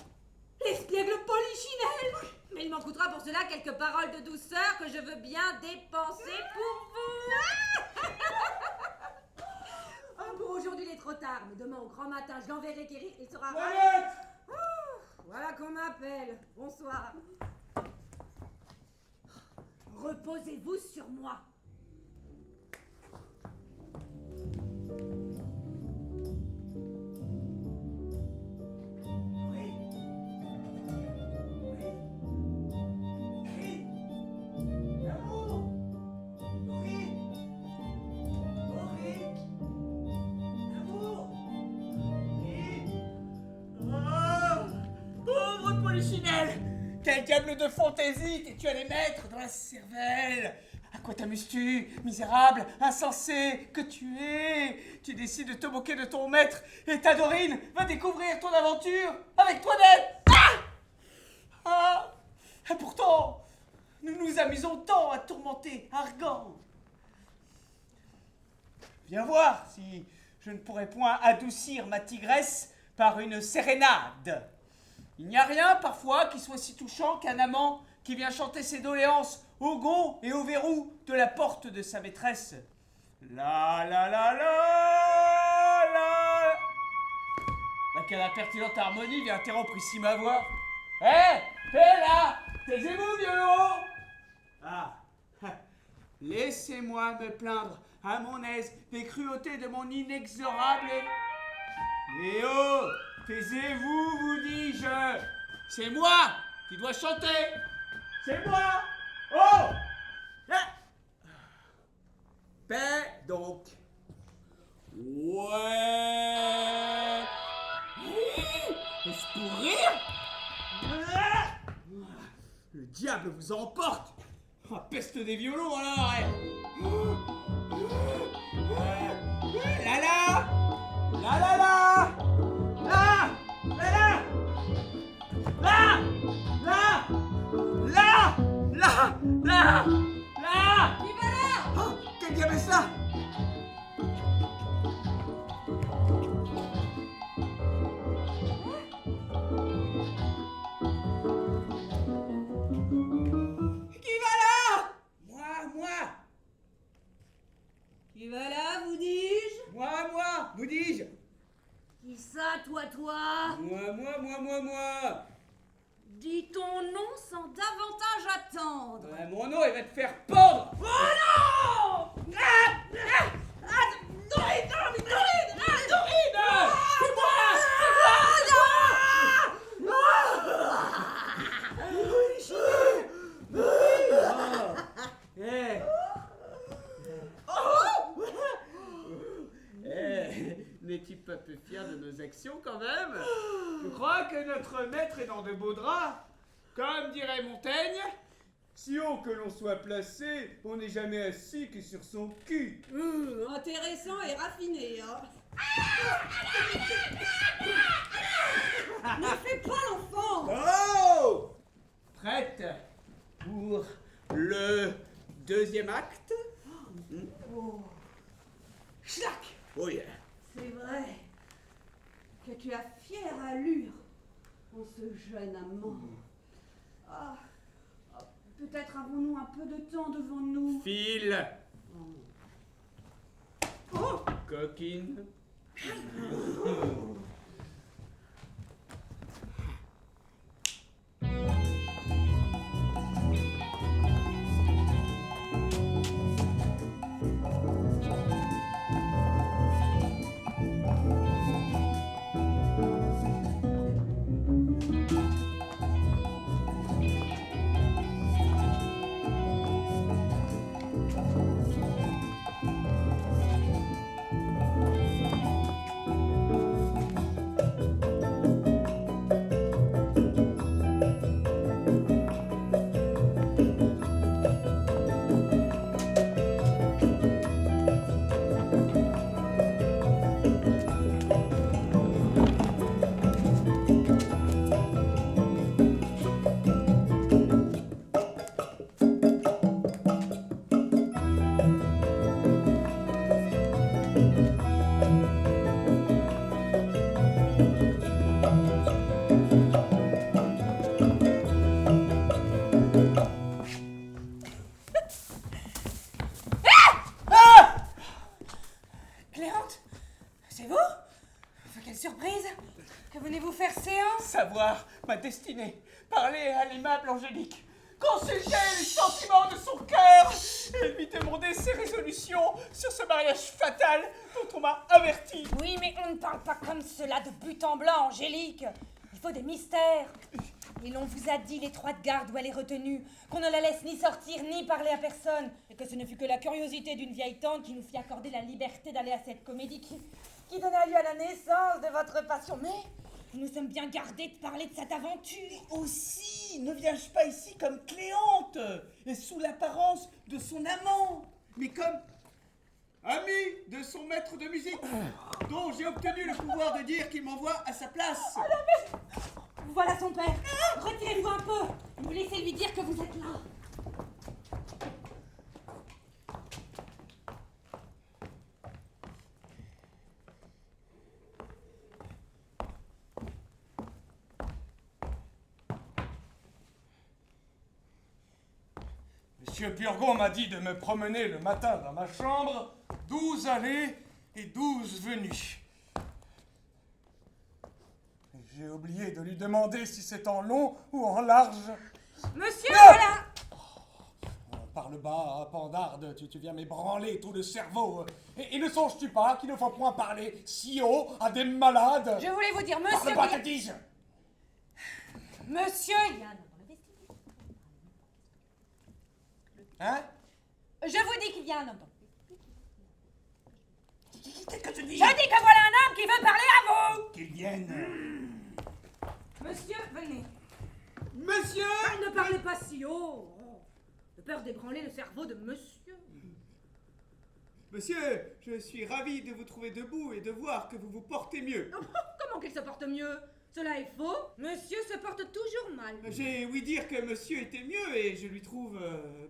l'espiègle Polichinelle! Mais il m'en coûtera pour cela quelques paroles de douceur que je veux bien dépenser pour vous. Oh, pour aujourd'hui, il est trop tard, mais demain au grand matin, je l'enverrai quérir, il sera... Voilà qu'on m'appelle. Bonsoir. Reposez-vous sur moi. Quel diable de fantaisie t'es-tu allé mettre dans la cervelle? À quoi t'amuses-tu, misérable, insensé que tu es? Tu décides de te moquer de ton maître et ta Dorine va découvrir ton aventure avec toi-même. Ah! Et pourtant, nous nous amusons tant à tourmenter Argan. Viens voir si je ne pourrais point adoucir ma tigresse par une sérénade. Il n'y a rien, parfois, qui soit si touchant qu'un amant qui vient chanter ses doléances au gonds et au verrou de la porte de sa maîtresse. La la la la la. Quelle impertinente harmonie vient interrompre ici ma voix. Hé, là, taisez-vous, violon. Ah, laissez-moi me plaindre à mon aise des cruautés de mon inexorable... Eh oh, taisez-vous, vous dis-je. C'est moi qui dois chanter. C'est moi. Oh, paix donc. Ouais. Est-ce pour rire? Le diable vous emporte. Oh, peste des violons alors. Là là. La la la! La! La la! La! La! La! La! La! La! Oh, quel diable est ça? Qui ça, toi? Moi. Dis ton nom sans davantage attendre. Ouais, mon nom, il va te faire pendre. Oh non! Dorine! C'est moi! N'es-tu pas peu fier de nos actions quand même? Je crois que notre maître est dans de beaux draps. Comme dirait Montaigne, si haut que l'on soit placé, on n'est jamais assis que sur son cul. Intéressant et raffiné, hein. Ne fais pas l'enfant! Oh! Prête pour le deuxième acte? Schlac! Oh yeah. C'est vrai que tu as fière allure en ce jeune amant. Ah, peut-être avons-nous un peu de temps devant nous. File, Oh! coquine. Cléante? C'est vous? Quelle surprise! Que venez-vous faire séance? Savoir ma destinée, parler à l'aimable Angélique, consulter les sentiments de son cœur et lui demander ses résolutions sur ce mariage fatal dont on m'a averti. Oui, mais on ne parle pas comme cela de but en blanc, Angélique. Il faut des mystères. Et l'on vous a dit, les trois de garde où elle est retenue, qu'on ne la laisse ni sortir ni parler à personne, et que ce ne fut que la curiosité d'une vieille tante qui nous fit accorder la liberté d'aller à cette comédie qui donna lieu à la naissance de votre passion. Mais nous sommes bien gardés de parler de cette aventure. Aussi, ne viens-je pas ici comme Cléante, et sous l'apparence de son amant, mais comme Ami de son maître de musique, dont j'ai obtenu le pouvoir de dire qu'il m'envoie à sa place. Voilà son père. Retirez-vous un peu. Vous laissez lui dire que vous êtes là. Monsieur Burgon m'a dit de me promener le matin dans ma chambre, 12 allées et 12 venues. J'ai oublié de lui demander si c'est en long ou en large. Monsieur, voilà. Parle bas, pendarde, tu viens m'ébranler tout le cerveau. Et ne songes-tu pas qu'il ne faut point parler si haut à des malades? Je voulais vous dire, Parle monsieur... bas, te dis-je. Monsieur, il y a un homme dans le vestibule. Hein? Je vous dis qu'il y a un homme dans le vestibule. qu'est-ce que tu dis? Je dis que voilà un homme qui veut parler à vous. Qu'il vienne. Monsieur, venez. Monsieur! Ne parlez pas si haut. De peur d'ébranler le cerveau de monsieur. Monsieur, je suis ravi de vous trouver debout et de voir que vous vous portez mieux. Comment qu'il se porte mieux? Cela est faux. Monsieur se porte toujours mal. J'ai ouï dire que monsieur était mieux et je lui trouve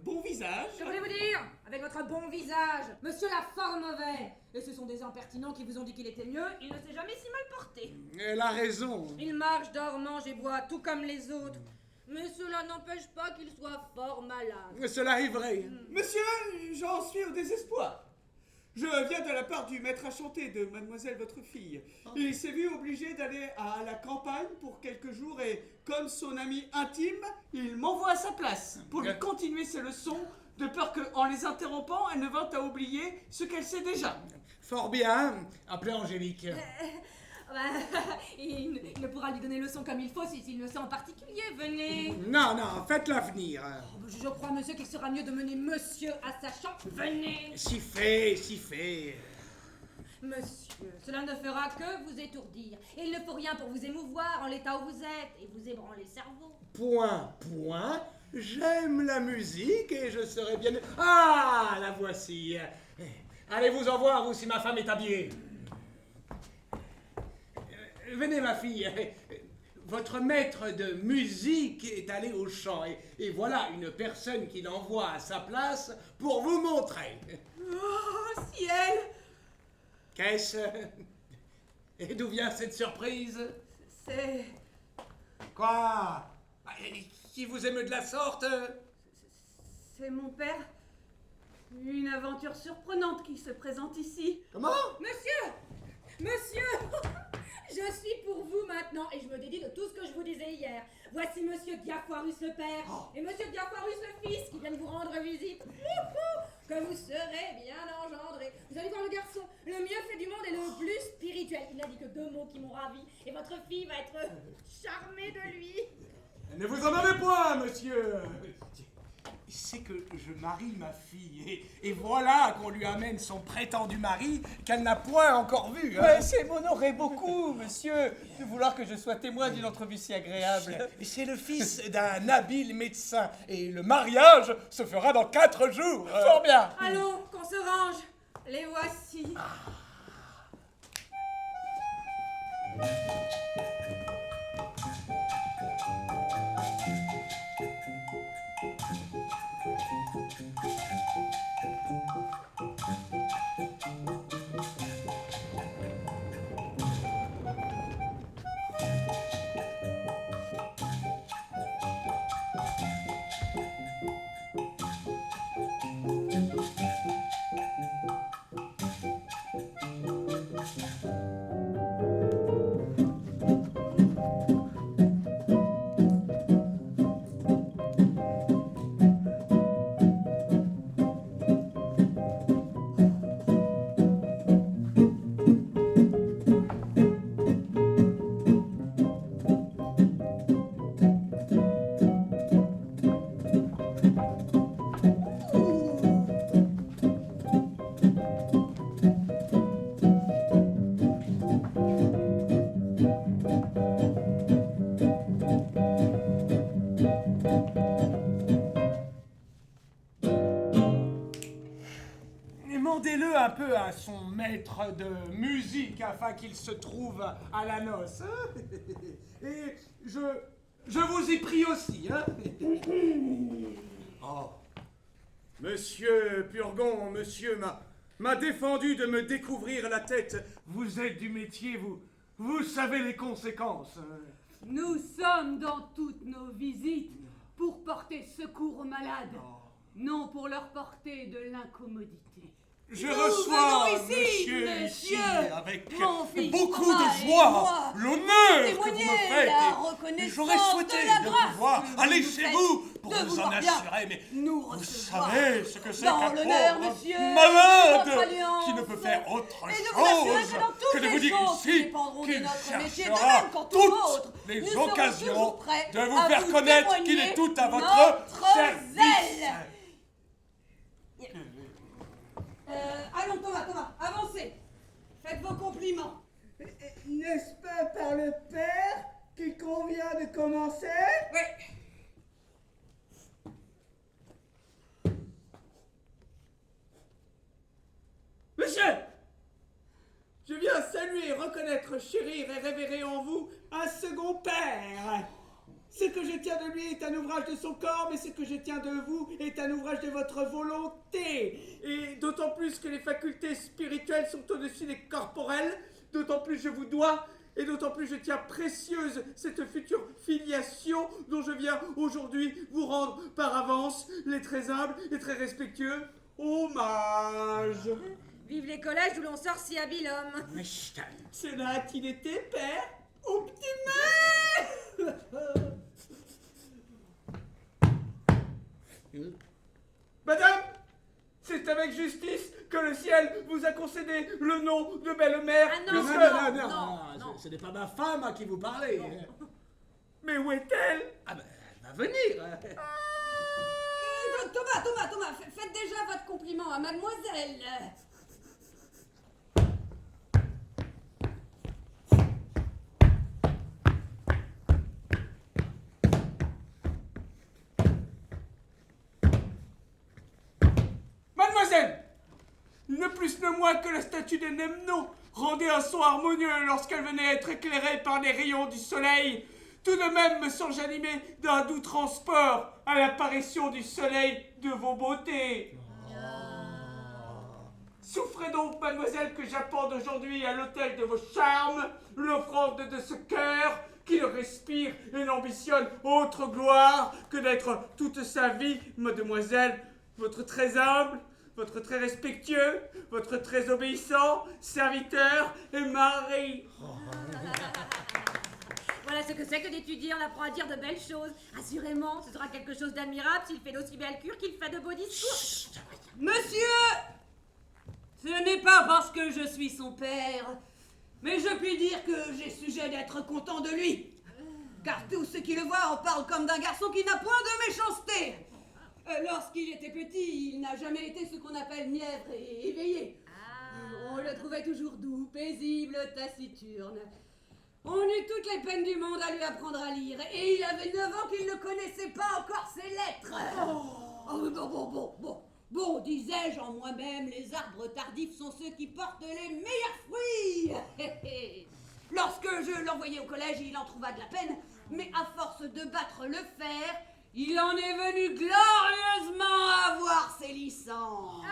bon visage. Je voulais vous dire, avec votre bon visage, monsieur l'a fort mauvais. Et ce sont des impertinents qui vous ont dit qu'il était mieux, il ne s'est jamais si mal porté. Elle a raison. Il marche, dort, mange et boit, tout comme les autres. Mais cela n'empêche pas qu'il soit fort malade. Cela est vrai. Monsieur, j'en suis au désespoir. Je viens de la part du maître à chanter de mademoiselle votre fille. Il s'est vu obligé d'aller à la campagne pour quelques jours et, comme son ami intime, il m'envoie à sa place pour lui continuer ses leçons, de peur qu'en les interrompant, elle ne vînt à oublier ce qu'elle sait déjà. Fort bien. Appelez Angélique. Il ne pourra lui donner leçon comme il faut s'il le sent en particulier. Venez. Non, faites-la venir. Je crois, monsieur, qu'il sera mieux de mener monsieur à sa chambre. Venez. Si fait. Monsieur, cela ne fera que vous étourdir. Et il ne faut rien pour vous émouvoir en l'état où vous êtes et vous ébranler le cerveau. Point. J'aime la musique et je serai bien... Ah, la voici. Allez-vous en voir, vous, si ma femme est habillée. Venez, ma fille. Votre maître de musique est allé au chant et voilà une personne qui l'envoie à sa place pour vous montrer. Oh, ciel! Qu'est-ce? Et d'où vient cette surprise? C'est... Quoi? Qui vous émeut de la sorte? c'est mon père. Une aventure surprenante qui se présente ici. Comment? Monsieur Je suis pour vous maintenant et je me dédie de tout ce que je vous disais hier. Voici monsieur Diafoirus le père et monsieur Diafoirus le fils qui viennent vous rendre visite. Que vous serez bien engendrés. Vous allez voir le garçon, le mieux fait du monde et le plus spirituel. Il n'a dit que 2 mots qui m'ont ravi et votre fille va être charmée de lui. Ne vous en avez point, monsieur. C'est que je marie ma fille et voilà qu'on lui amène son prétendu mari qu'elle n'a point encore vu. Mais c'est m'honorer beaucoup, monsieur, de vouloir que je sois témoin d'une entrevue si agréable. C'est le fils d'un habile médecin et le mariage se fera dans 4 jours. Fort bien. Allons, qu'on se range. Les voici. Demandez-le un peu à son maître de musique afin qu'il se trouve à la noce. Hein. Et je vous y prie aussi. Hein. Oh. Monsieur Purgon, monsieur m'a défendu de me découvrir la tête. Vous êtes du métier, vous savez les conséquences. Nous sommes dans toutes nos visites pour porter secours aux malades, non pour leur porter de l'incommodité. Je reçois monsieur ici avec beaucoup de joie l'honneur que vous me faites et j'aurais souhaité de pouvoir aller chez vous pour vous en assurer, mais vous savez ce que c'est qu'un pauvre malade qui ne peut faire autre chose que de vous dire ici qu'il cherchera toutes les occasions de vous faire connaître qu'il est tout à votre service. Allons, Thomas, avancez. Faites vos compliments. N'est-ce pas par le père qu'il convient de commencer? Oui. Monsieur, je viens saluer, reconnaître, chérir et révérer en vous un second père. Ce que je tiens de lui est un ouvrage de son corps, mais ce que je tiens de vous est un ouvrage de votre volonté. Et d'autant plus que les facultés spirituelles sont au-dessus des corporelles, d'autant plus je vous dois, et d'autant plus je tiens précieuse cette future filiation dont je viens aujourd'hui vous rendre par avance les très humbles et très respectueux hommages. Vive les collèges où l'on sort si habile homme. Mais chut. Cela a-t-il été, père? Au petit main. Madame, c'est avec justice que le ciel vous a concédé le nom de belle-mère. Ah non, puisque- non. Ce n'est pas ma femme à qui vous parlez. Mais où est-elle? Ah ben, elle va venir. Thomas, faites déjà votre compliment à mademoiselle. Mademoiselle, ne plus ne moins que la statue de Nemnon rendait un son harmonieux lorsqu'elle venait être éclairée par les rayons du soleil. Tout de même me sens animé d'un doux transport à l'apparition du soleil de vos beautés. Souffrez donc, mademoiselle, que j'apporte aujourd'hui à l'autel de vos charmes l'offrande de ce cœur qui ne respire et n'ambitionne autre gloire que d'être toute sa vie, mademoiselle, votre très humble, votre très respectueux, votre très obéissant, serviteur et mari. Voilà ce que c'est que d'étudier, on apprend à dire de belles choses. Assurément, ce sera quelque chose d'admirable s'il fait d'aussi belles cures qu'il fait de beaux discours. Monsieur, ce n'est pas parce que je suis son père, mais je puis dire que j'ai sujet d'être content de lui. Car tous ceux qui le voient en parlent comme d'un garçon qui n'a point de méchanceté. Lorsqu'il était petit, il n'a jamais été ce qu'on appelle mièvre et éveillé. On le trouvait toujours doux, paisible, taciturne. On eut toutes les peines du monde à lui apprendre à lire, et il avait 9 ans qu'il ne connaissait pas encore ses lettres. Bon, disais-je en moi-même, les arbres tardifs sont ceux qui portent les meilleurs fruits. Lorsque je l'envoyai au collège, il en trouva de la peine, mais à force de battre le fer, il en est venu glorieusement à avoir ses licences.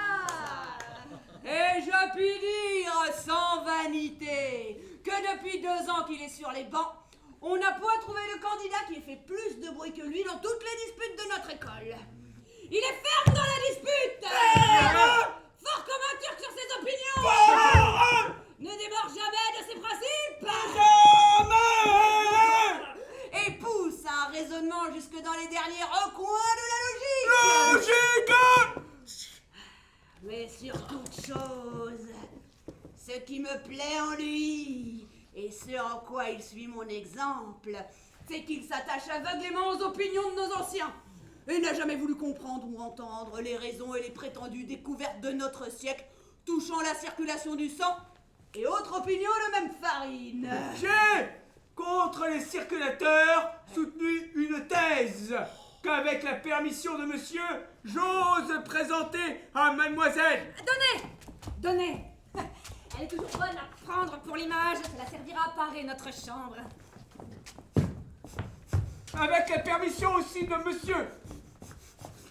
Et je puis dire, sans vanité, que depuis 2 ans qu'il est sur les bancs, on n'a point trouvé de candidat qui ait fait plus de bruit que lui dans toutes les disputes de notre école. Il est ferme dans la dispute. Fort comme un turc sur ses opinions. Ne démord jamais de ses principes. Et pousse un raisonnement jusque dans les derniers recoins de la logique. Mais sur toute chose, ce qui me plaît en lui, et ce en quoi il suit mon exemple, c'est qu'il s'attache aveuglément aux opinions de nos anciens, et n'a jamais voulu comprendre ou entendre les raisons et les prétendues découvertes de notre siècle touchant la circulation du sang et autres opinions de même farine. J'ai, contre les circulateurs, soutenu une thèse qu'avec la permission de monsieur, j'ose présenter à mademoiselle. Donnez. Elle est toujours bonne à prendre pour l'image, cela servira à parer notre chambre. Avec la permission aussi de monsieur,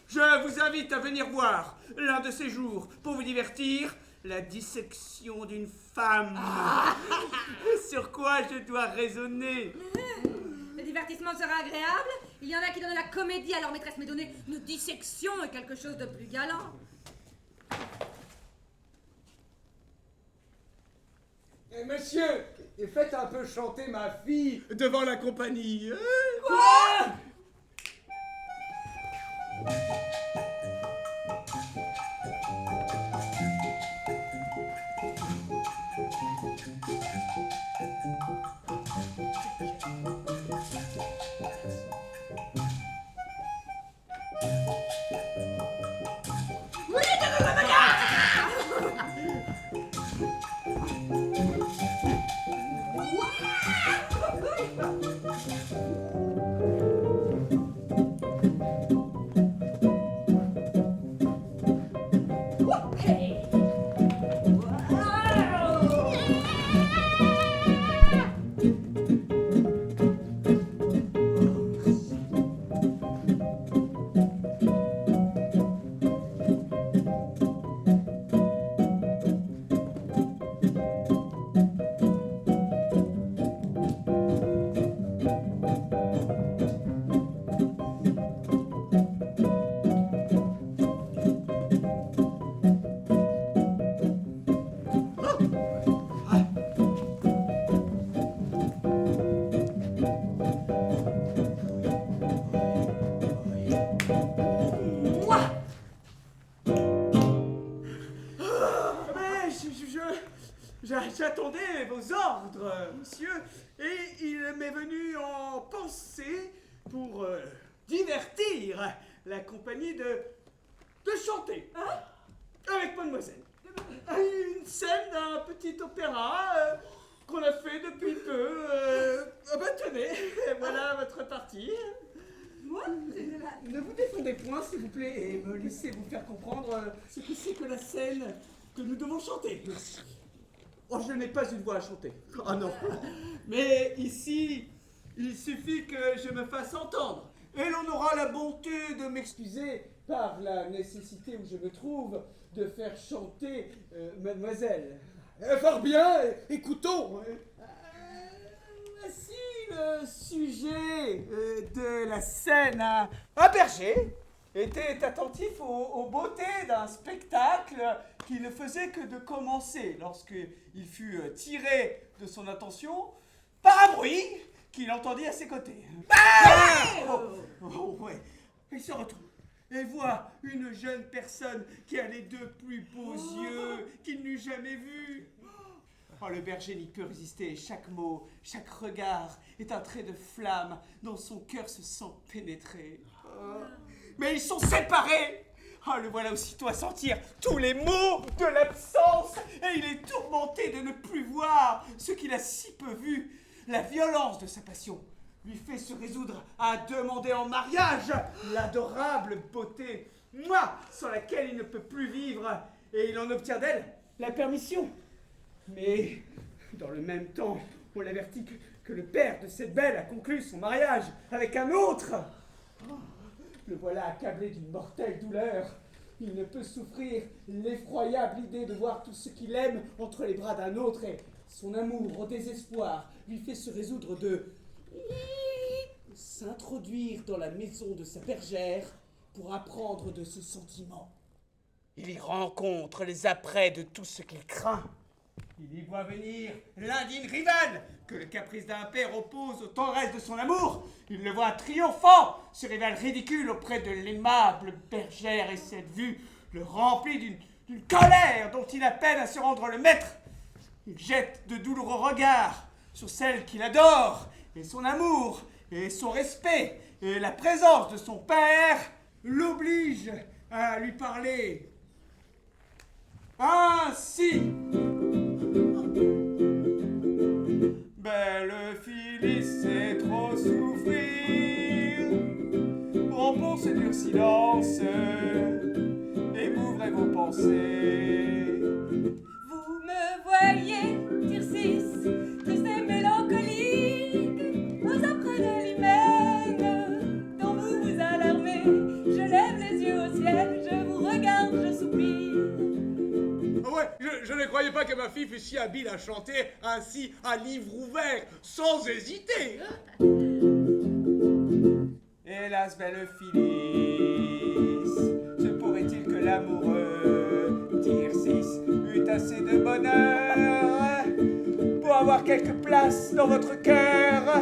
je vous invite à venir voir, l'un de ces jours, pour vous divertir, la dissection d'une femme. Sur quoi je dois raisonner? Le divertissement sera agréable. Il y en a qui donnent la comédie à leur maîtresse, mais donner une dissection est quelque chose de plus galant. Eh, monsieur, faites un peu chanter ma fille devant la compagnie. Quoi? est venu en pensée pour divertir la compagnie de chanter avec mademoiselle. Une scène d'un petit opéra qu'on a fait depuis peu. Tenez, voilà votre partie. Moi? Ne vous défendez point, s'il vous plaît, et me laissez vous faire comprendre ce que c'est que la scène que nous devons chanter. Oh, je n'ai pas une voix à chanter. Oh non. Mais ici, il suffit que je me fasse entendre. Et l'on aura la bonté de m'excuser par la nécessité où je me trouve de faire chanter mademoiselle. Fort bien, écoutons. Voici le sujet de la scène. Un berger était attentif aux beautés d'un spectacle qui ne faisait que de commencer lorsqu'il fut tiré de son attention par un bruit qu'il entendit à ses côtés. Ouais. Il se retrouve et voit une jeune personne qui a les deux plus beaux yeux qu'il n'eût jamais vus. Oh, le berger n'y peut résister. Chaque mot, chaque regard est un trait de flamme dont son cœur se sent pénétrer. Mais ils sont séparés. Le voilà aussitôt à sentir tous les maux de l'absence et il est tourmenté de ne plus voir ce qu'il a si peu vu. La violence de sa passion lui fait se résoudre à demander en mariage l'adorable beauté, moi, sans laquelle il ne peut plus vivre, et il en obtient d'elle la permission. Mais, dans le même temps, on l'avertit que le père de cette belle a conclu son mariage avec un autre. Le voilà accablé d'une mortelle douleur. Il ne peut souffrir l'effroyable idée de voir tout ce qu'il aime entre les bras d'un autre, et son amour au désespoir lui fait se résoudre de s'introduire dans la maison de sa bergère pour apprendre de ce sentiment. Il y rencontre les apprêts de tout ce qu'il craint. Il y voit venir l'indigne rival que le caprice d'un père oppose aux tendresses de son amour. Il le voit triomphant, ce rival ridicule auprès de l'aimable bergère, et cette vue le remplit d'une colère dont il a peine à se rendre le maître. Il jette de douloureux regards sur celle qu'il adore, et son amour, et son respect, et la présence de son père l'oblige à lui parler ainsi. Belle Phyllis, c'est trop souffrir. Rompons ce dur silence et m'ouvrez vos pensées. Vous me voyez, Tircis, triste et mélancolique, aux apprêts de l'hymen, dont vous vous alarmez. Je lève les yeux au ciel, je vous regarde, je soupire. Ouais, je ne croyais pas que ma fille fût si habile à chanter ainsi à livre ouvert, sans hésiter. Hélas, belle Phyllis, se pourrait-il que l'amoureux Tircis eût assez de bonheur pour avoir quelque place dans votre cœur?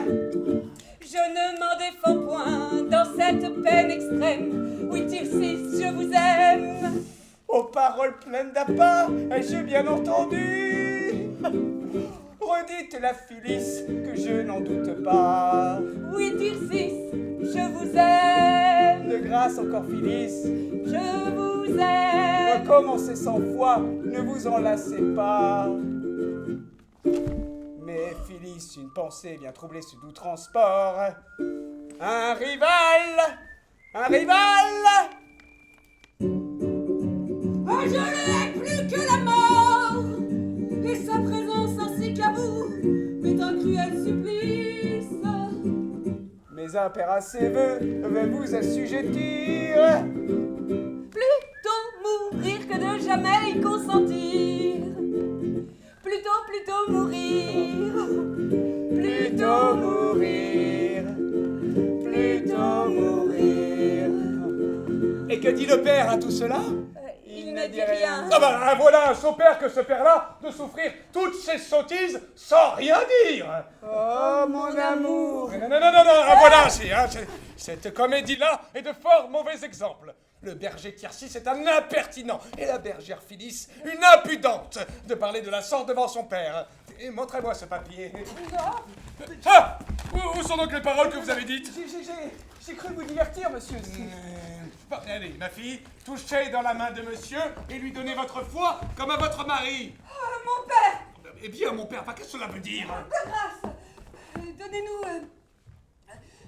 Je ne m'en défends point dans cette peine extrême. Oui, Tircis, je vous aime. Aux paroles pleines d'appât, ai-je bien entendu? Redites la Phyllis, que je n'en doute pas. Oui, Tircis, je vous aime. De grâce encore, Phyllis, Je vous aime. recommencez 100 fois, ne vous en lassez pas. Mais Phyllis, une pensée vient troubler ce doux transport. Un rival! Un rival! Ah, je ne hais plus que la mort, et sa présence ainsi qu'à vous m'est un cruel supplice. Mais un père à ses vœux veut vous assujettir. Plutôt mourir que de jamais y consentir. Plutôt mourir. Plutôt mourir. Plutôt mourir. Et que dit le père à tout cela? Il ne dit rien. Ah ben voilà un sot père que ce père-là de souffrir toutes ces sottises sans rien dire. Oh, mon amour! Non, voilà, cette comédie-là est de fort mauvais exemples. Le berger Tircis est un impertinent, et la bergère Phyllis, une impudente, de parler de la sorte devant son père. Et montrez-moi ce papier. Ah! Où sont donc les paroles que vous avez dites? J'ai cru vous divertir, monsieur. Bon, allez, ma fille, touchez dans la main de monsieur et lui donnez votre foi comme à votre mari. Mon père, Eh bien, mon père, qu'est-ce que cela veut dire? de grâce, donnez-nous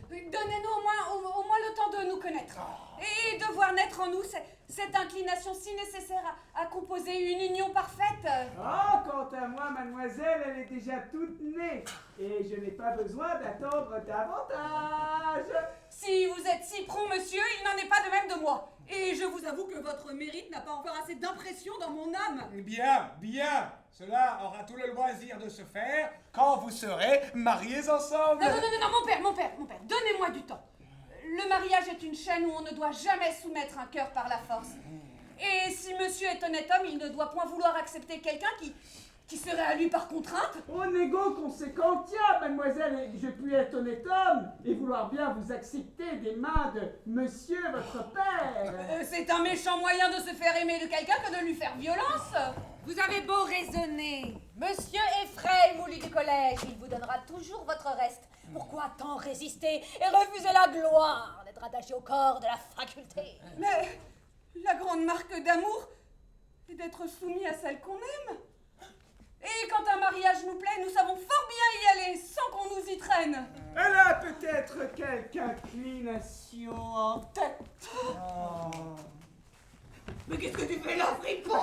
au moins le temps de nous connaître et de voir naître en nous cette inclination si nécessaire à composer une union parfaite. Ah, quant à moi, mademoiselle, elle est déjà toute née. Et je n'ai pas besoin d'attendre davantage. Si vous êtes si prompt, monsieur, il n'en est pas de même de moi. Et je vous avoue que votre mérite n'a pas encore assez d'impression dans mon âme. Bien, bien. Cela aura tout le loisir de se faire quand vous serez mariés ensemble. Non, mon père, donnez-moi du temps. Le mariage est une chaîne où on ne doit jamais soumettre un cœur par la force. Et si monsieur est honnête homme, il ne doit point vouloir accepter quelqu'un qui serait à lui par contrainte. Au négo conséquentia, mademoiselle, et je puis être honnête homme et vouloir bien vous accepter des mains de monsieur votre père. C'est un méchant moyen de se faire aimer de quelqu'un que de lui faire violence. Vous avez beau raisonner. Monsieur Effray, moulu du collège, il vous donnera toujours votre reste. Pourquoi tant résister et refuser la gloire d'être attaché au corps de la faculté? Mais la grande marque d'amour est d'être soumis à celle qu'on aime. Et quand un mariage nous plaît, nous savons fort bien y aller sans qu'on nous y traîne. Elle a peut-être quelque inclination en tête. Mais qu'est-ce que tu fais là, fripon?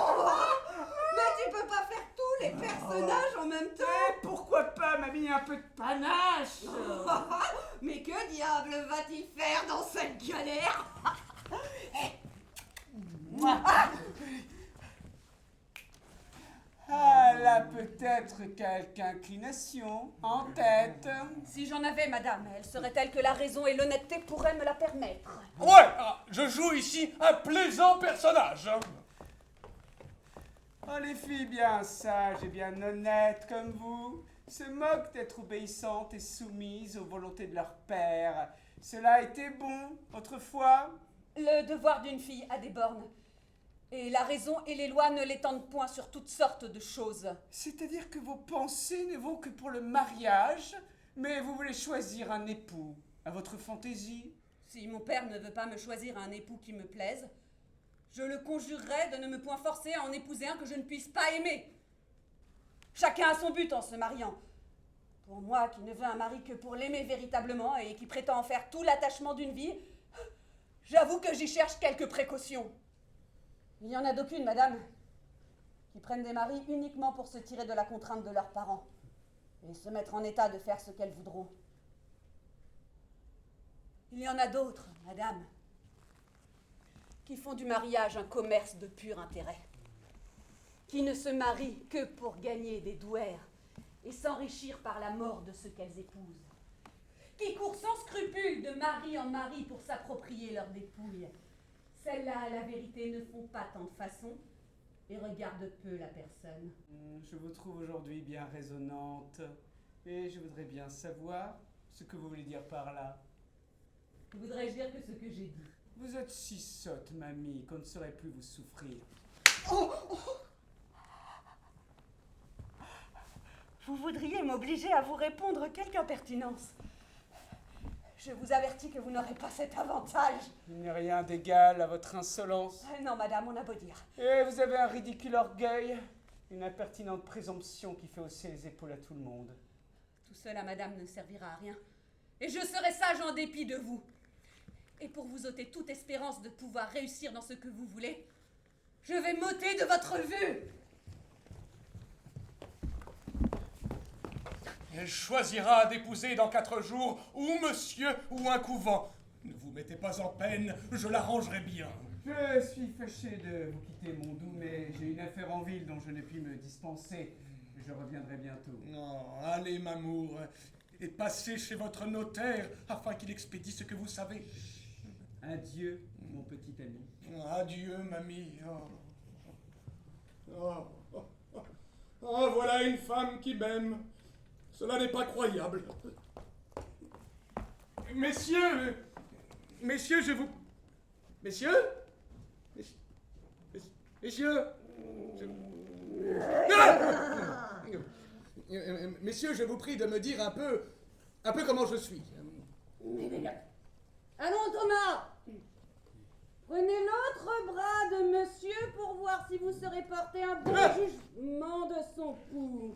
Mais tu peux pas faire tous les personnages en même temps. Et pourquoi pas, mamie, un peu de panache? Mais que diable va-t-il faire dans cette galère? Elle a peut-être quelque inclination en tête. Si j'en avais, madame, elle serait telle que la raison et l'honnêteté pourraient me la permettre. Ouais, je joue ici un plaisant personnage. Oh, les filles bien sages et bien honnêtes comme vous se moquent d'être obéissantes et soumises aux volontés de leur père. Cela était bon autrefois. Le devoir d'une fille a des bornes. Et la raison et les lois ne l'étendent point sur toutes sortes de choses. C'est-à-dire que vos pensées ne vont que pour le mariage, mais vous voulez choisir un époux à votre fantaisie. Si mon père ne veut pas me choisir un époux qui me plaise, je le conjurerai de ne me point forcer à en épouser un que je ne puisse pas aimer. Chacun a son but en se mariant. Pour moi, qui ne veux un mari que pour l'aimer véritablement et qui prétend en faire tout l'attachement d'une vie, j'avoue que j'y cherche quelques précautions. Il n'y en a d'aucune, madame, qui prennent des maris uniquement pour se tirer de la contrainte de leurs parents et se mettre en état de faire ce qu'elles voudront. Il y en a d'autres, madame, qui font du mariage un commerce de pur intérêt, qui ne se marient que pour gagner des douaires et s'enrichir par la mort de ceux qu'elles épousent, qui courent sans scrupule de mari en mari pour s'approprier leur dépouille. Celles-là, à la vérité, ne font pas tant de façons et regardent peu la personne. Je vous trouve aujourd'hui bien raisonnante et je voudrais bien savoir ce que vous voulez dire par là. Voudrais-je dire que ce que j'ai dit? Vous êtes si sotte, mamie, qu'on ne saurait plus vous souffrir. Vous voudriez m'obliger à vous répondre quelque impertinence. Je vous avertis que vous n'aurez pas cet avantage. Il n'est rien d'égal à votre insolence. Non, madame, on a beau dire. Et vous avez un ridicule orgueil, une impertinente présomption qui fait hausser les épaules à tout le monde. Tout cela, madame, ne servira à rien. Et je serai sage en dépit de vous. Et pour vous ôter toute espérance de pouvoir réussir dans ce que vous voulez, je vais m'ôter de votre vue. Elle choisira d'épouser dans 4 jours ou monsieur ou un couvent. Ne vous mettez pas en peine, je l'arrangerai bien. Je suis fâché de vous quitter, mon doux, mais j'ai une affaire en ville dont je ne puis me dispenser. Je reviendrai bientôt. Non, allez, Mamour, et passez chez votre notaire afin qu'il expédie ce que vous savez. Adieu, mon petit ami. Adieu, mamie. Voilà une femme qui m'aime. Cela n'est pas croyable. Messieurs, je vous... Messieurs, je vous prie de me dire un peu Un peu comment je suis. Allons, Thomas. Prenez l'autre bras de monsieur pour voir si vous serez porté un bon jugement de son pouls.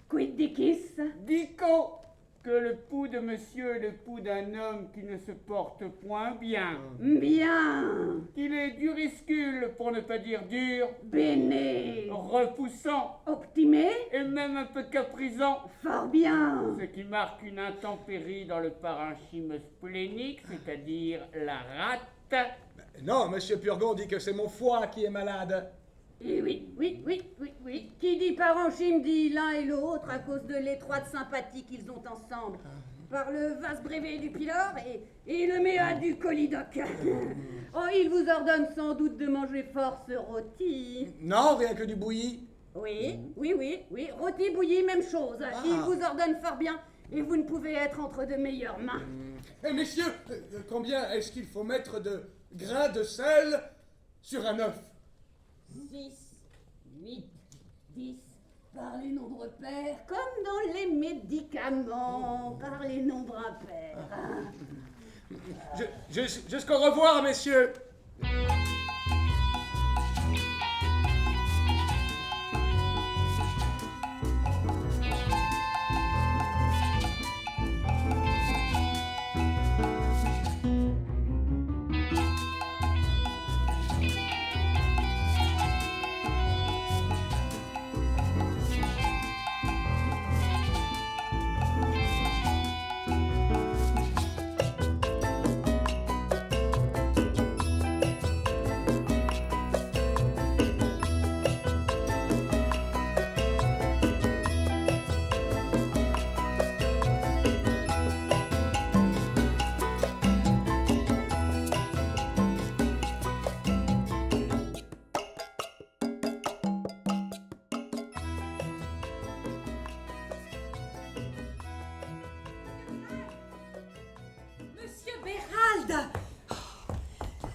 Quid dicis? Dico que le pouls de monsieur est le pouls d'un homme qui ne se porte point bien. Bien. Qu'il est duriscule, pour ne pas dire dur, Bene. repoussant Optimé. et même un peu caprisant. Fort bien. Ce qui marque une intempérie dans le parenchyme splénique, c'est-à-dire la rate. Non, monsieur Purgon dit que c'est mon foie qui est malade. Eh oui. Oui. Qui dit parenchyme dit l'un et l'autre à cause de l'étroite sympathie qu'ils ont ensemble. Par le vase brevet du pylore et le méa du colidoque. Oh, il vous ordonne sans doute de manger force rôti. Non, rien que du bouilli. Oui. Rôti, bouilli, même chose. Il vous ordonne fort bien et vous ne pouvez être entre de meilleures mains. Messieurs, combien est-ce qu'il faut mettre de grains de sel sur un œuf? 6, 8, 10, par les nombres pairs, comme dans les médicaments, par les nombres impairs. Jusqu'au revoir, messieurs.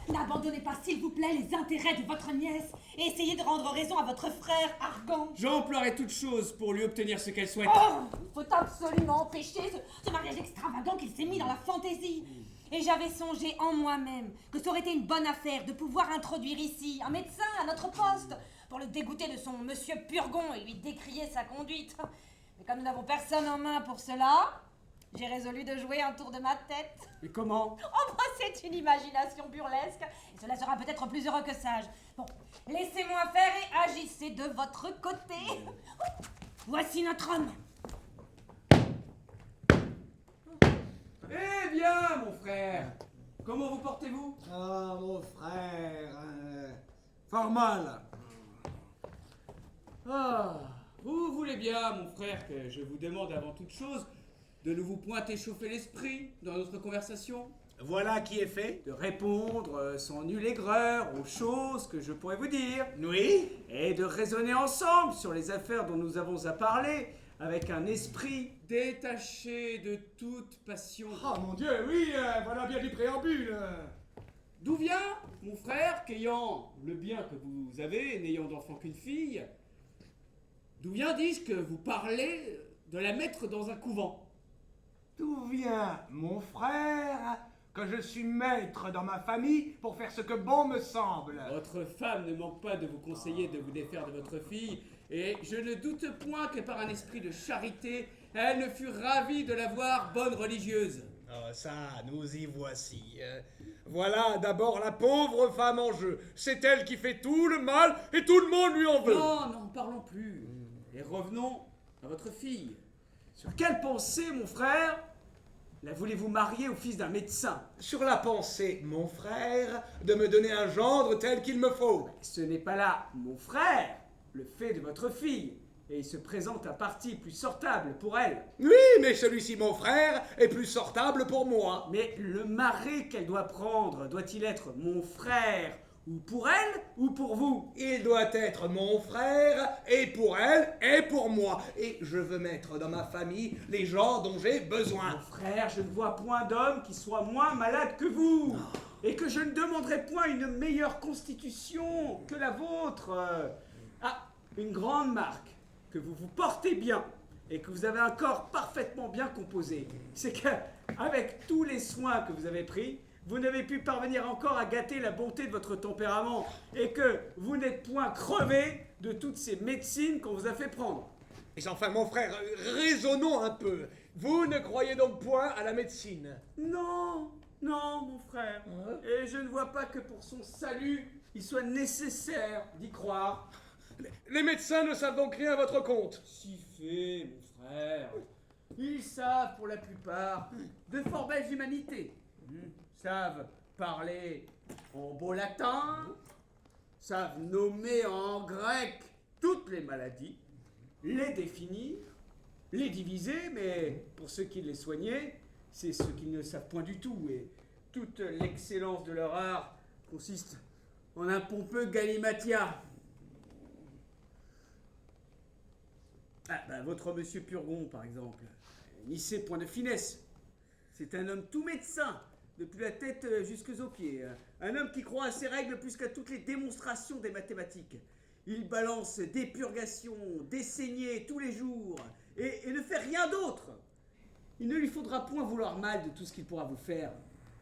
N'abandonnez pas, s'il vous plaît, les intérêts de votre nièce et essayez de rendre raison à votre frère Argan. J'emploierai toute chose pour lui obtenir ce qu'elle souhaite. Oh, il faut absolument empêcher ce mariage extravagant qu'il s'est mis dans la fantaisie. Et j'avais songé en moi-même que ça aurait été une bonne affaire de pouvoir introduire ici un médecin à notre poste pour le dégoûter de son monsieur Purgon et lui décrier sa conduite. Mais comme nous n'avons personne en main pour cela, j'ai résolu de jouer un tour de ma tête. Et comment? Oh, bah, c'est une imagination burlesque, et cela sera peut-être plus heureux que sage. Bon, laissez-moi faire et agissez de votre côté. Voici notre homme. Eh bien, mon frère, comment vous portez-vous? Ah, mon frère, fort mal. Ah, vous voulez bien, mon frère, que je vous demande avant toute chose de ne vous point échauffer l'esprit dans notre conversation? Voilà qui est fait. De répondre sans nulle aigreur aux choses que je pourrais vous dire. Oui. Et de raisonner ensemble sur les affaires dont nous avons à parler avec un esprit détaché de toute passion. Oh mon Dieu, oui, voilà bien du préambule. D'où vient, mon frère, qu'ayant le bien que vous avez, n'ayant d'enfant qu'une fille, d'où vient, dis-je, que vous parlez de la mettre dans un couvent? D'où vient, mon frère, que je suis maître dans ma famille pour faire ce que bon me semble? Votre femme ne manque pas de vous conseiller de vous défaire de votre fille, et je ne doute point que par un esprit de charité, elle ne fut ravie de la voir bonne religieuse. Oh, ça, nous y voici. Voilà d'abord la pauvre femme en jeu. C'est elle qui fait tout le mal et tout le monde lui en veut. Non, parlons plus. Et revenons à votre fille. Sur quelle pensée, mon frère, la voulez-vous marier au fils d'un médecin? Sur la pensée, mon frère, de me donner un gendre tel qu'il me faut. Ce n'est pas là, mon frère, le fait de votre fille. Et il se présente un parti plus sortable pour elle. Oui, mais celui-ci, mon frère, est plus sortable pour moi. Mais le mari qu'elle doit prendre, doit-il être mon frère, ou pour elle, ou pour vous? Il doit être mon frère, et pour elle, et pour moi. Et je veux mettre dans ma famille les gens dont j'ai besoin. Mon frère, je ne vois point d'homme qui soit moins malade que vous. Et que je ne demanderai point une meilleure constitution que la vôtre. Ah, une grande marque que vous vous portez bien et que vous avez un corps parfaitement bien composé, c'est qu'avec tous les soins que vous avez pris, vous n'avez pu parvenir encore à gâter la bonté de votre tempérament et que vous n'êtes point crevé de toutes ces médecines qu'on vous a fait prendre. Mais enfin, mon frère, raisonnons un peu. Vous ne croyez donc point à la médecine? Non, non, mon frère. Et je ne vois pas que pour son salut, il soit nécessaire d'y croire. Les médecins ne savent donc rien à votre compte? Si fait, mon frère. Ils savent, pour la plupart, de fort belles humanités. Savent parler en beau latin, savent nommer en grec toutes les maladies, les définir, les diviser, mais pour ceux qui les soignaient, c'est ceux qui ne savent point du tout, et toute l'excellence de leur art consiste en un pompeux galimatia. Votre monsieur Purgon, par exemple, n'y sait point de finesse. C'est un homme tout médecin, depuis la tête jusqu'aux pieds. Un homme qui croit à ses règles plus qu'à toutes les démonstrations des mathématiques. Il balance des purgations, des saignées tous les jours, et ne fait rien d'autre. Il ne lui faudra point vouloir mal de tout ce qu'il pourra vous faire.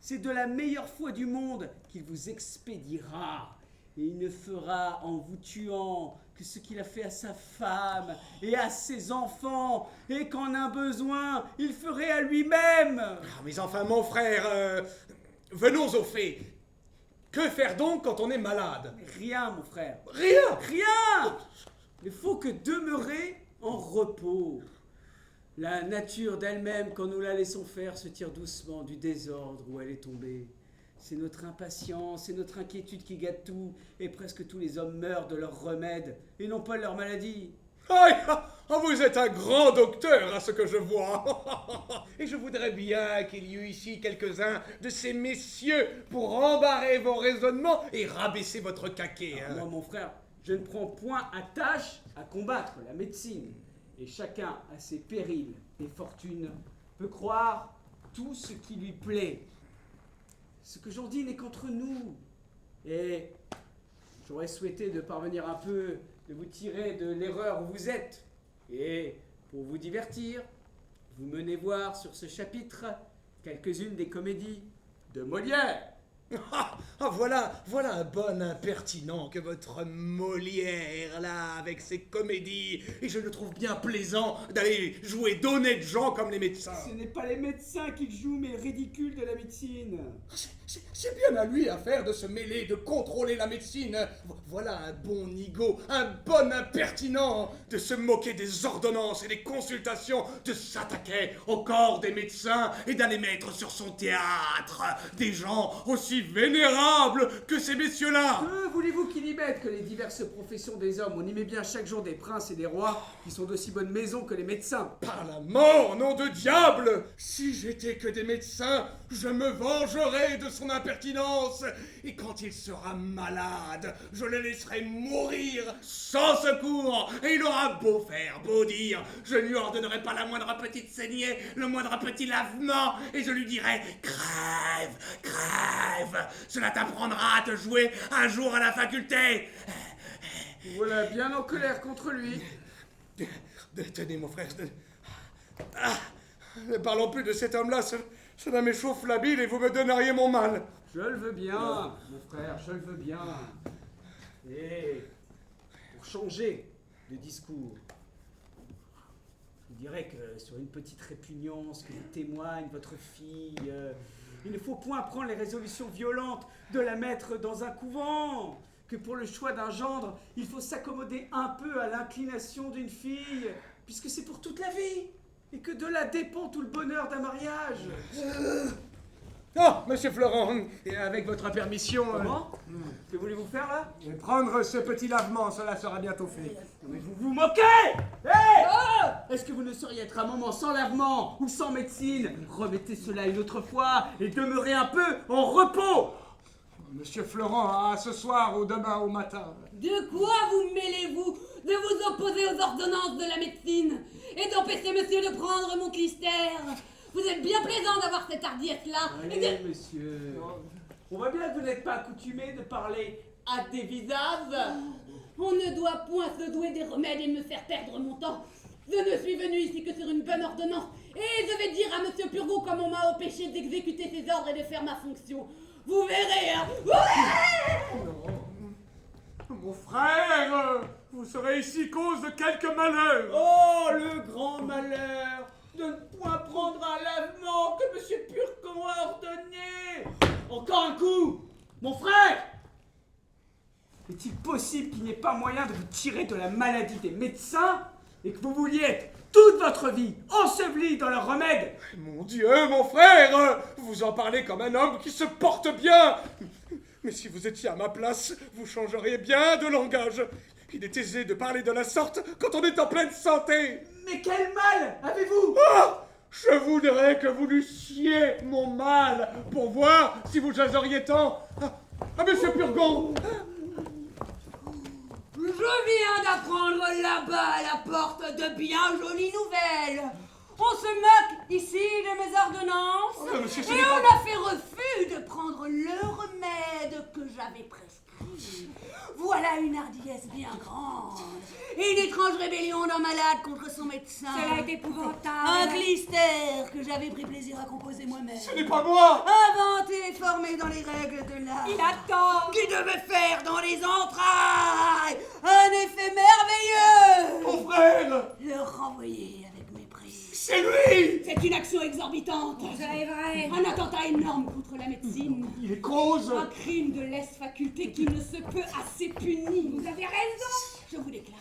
C'est de la meilleure foi du monde qu'il vous expédiera. Et il ne fera en vous tuant que ce qu'il a fait à sa femme et à ses enfants, et qu'en un besoin, il ferait à lui-même. Ah, mais enfin, mon frère, venons au fait. Que faire donc quand on est malade? Rien, mon frère. Rien? Rien! Il faut que demeurer en repos. La nature d'elle-même, quand nous la laissons faire, se tire doucement du désordre où elle est tombée. C'est notre impatience, c'est notre inquiétude qui gâte tout, et presque tous les hommes meurent de leur remède, et non pas de leur maladie. Vous êtes un grand docteur, à ce que je vois. Et je voudrais bien qu'il y eût ici quelques-uns de ces messieurs pour embarrer vos raisonnements et rabaisser votre caquet. Moi, mon frère, je ne prends point à tâche à combattre la médecine. Et chacun à ses périls et fortunes peut croire tout ce qui lui plaît. Ce que j'en dis n'est qu'entre nous. Et j'aurais souhaité de parvenir un peu, de vous tirer de l'erreur où vous êtes. Et pour vous divertir, vous menez voir sur ce chapitre quelques-unes des comédies de Molière. Voilà un bon impertinent que votre Molière, là, avec ses comédies. Et je le trouve bien plaisant d'aller jouer d'honnêtes gens comme les médecins. Ce n'est pas les médecins qui jouent, mais le ridicule de la médecine. C'est bien à lui à faire de se mêler, de contrôler la médecine. Voilà un bon nigaud, un bon impertinent, de se moquer des ordonnances et des consultations, de s'attaquer au corps des médecins et d'aller mettre sur son théâtre des gens aussi vénérables que ces messieurs-là. Voulez-vous qu'il y mette que les diverses professions des hommes, on y met bien chaque jour des princes et des rois qui sont d'aussi bonne maison que les médecins. Par la mort, nom de diable! Si j'étais que des médecins, je me vengerais de son impertinence, et quand il sera malade, je le laisserai mourir sans secours, et il aura beau faire, beau dire, je ne lui ordonnerai pas la moindre petite saignée, le moindre petit lavement, et je lui dirai « Crève, crève, cela t'apprendra à te jouer un jour à la faculté !» Voilà bien en colère contre lui. Tenez, mon frère, ne parlons plus de cet homme-là, cela m'échauffe la bile et vous me donneriez mon mal. Je le veux bien, mon frère, je le veux bien. Et pour changer de discours, je dirais que sur une petite répugnance que vous témoigne votre fille, il ne faut point prendre les résolutions violentes de la mettre dans un couvent. Que pour le choix d'un gendre, il faut s'accommoder un peu à l'inclination d'une fille, puisque c'est pour toute la vie, et que de là dépend tout le bonheur d'un mariage. Oh, monsieur Florent, Et avec votre permission... Comment Que voulez-vous faire, là? Prendre ce petit lavement, cela sera bientôt fait. Mais vous vous moquez! Hé! Est-ce que vous ne sauriez être un moment sans lavement ou sans médecine? Remettez cela une autre fois et demeurez un peu en repos! Monsieur Florent, à ce soir ou demain au matin. De quoi vous mêlez-vous? De vous opposer aux ordonnances de la médecine et d'empêcher monsieur de prendre mon clistère? Vous êtes bien plaisant d'avoir cette hardiesse-là. Allez, monsieur. On voit bien que vous n'êtes pas accoutumé de parler à des visages. On ne doit point se douer des remèdes et me faire perdre mon temps. Je ne suis venu ici que sur une bonne ordonnance, et je vais dire à Monsieur Purgon comme on m'a empêché d'exécuter ses ordres et de faire ma fonction. Vous verrez, hein. Mon frère, vous serez ici cause de quelque malheur. Oh, le grand malheur de ne point prendre un lavement que Monsieur Purgon a ordonné. Encore un coup, mon frère. Est-il possible qu'il n'y ait pas moyen de vous tirer de la maladie des médecins et que vous vouliez être toute votre vie enseveli dans leurs remèdes? Mon Dieu, mon frère, vous en parlez comme un homme qui se porte bien. Mais si vous étiez à ma place, vous changeriez bien de langage. Il est aisé de parler de la sorte quand on est en pleine santé. Mais quel mal avez-vous? Ah! Je voudrais que vous lussiez mon mal pour voir si vous jaseriez tant à Monsieur Purgon. Je viens d'apprendre là-bas à la porte de bien jolies nouvelles. On se moque ici de mes ordonnances Oh, monsieur, ce et n'est on pas- a fait refus de prendre le remède que j'avais prescrit. Voilà une hardiesse bien grande et une étrange rébellion d'un malade contre son médecin. Cela est épouvantable. Un clistère que j'avais pris plaisir à composer moi-même. Ce n'est pas moi. Inventé et formé dans les règles de l'art. Il attend. Qui devait faire dans les entrailles un effet merveilleux. Mon frère, Le renvoyer avec mépris. c'est lui. C'est une action exorbitante. Cela est vrai. Un attentat énorme contre la médecine. Il est cause. Un crime de lèse-faculté qui ne se peut assez punir. Vous avez raison. Je vous déclare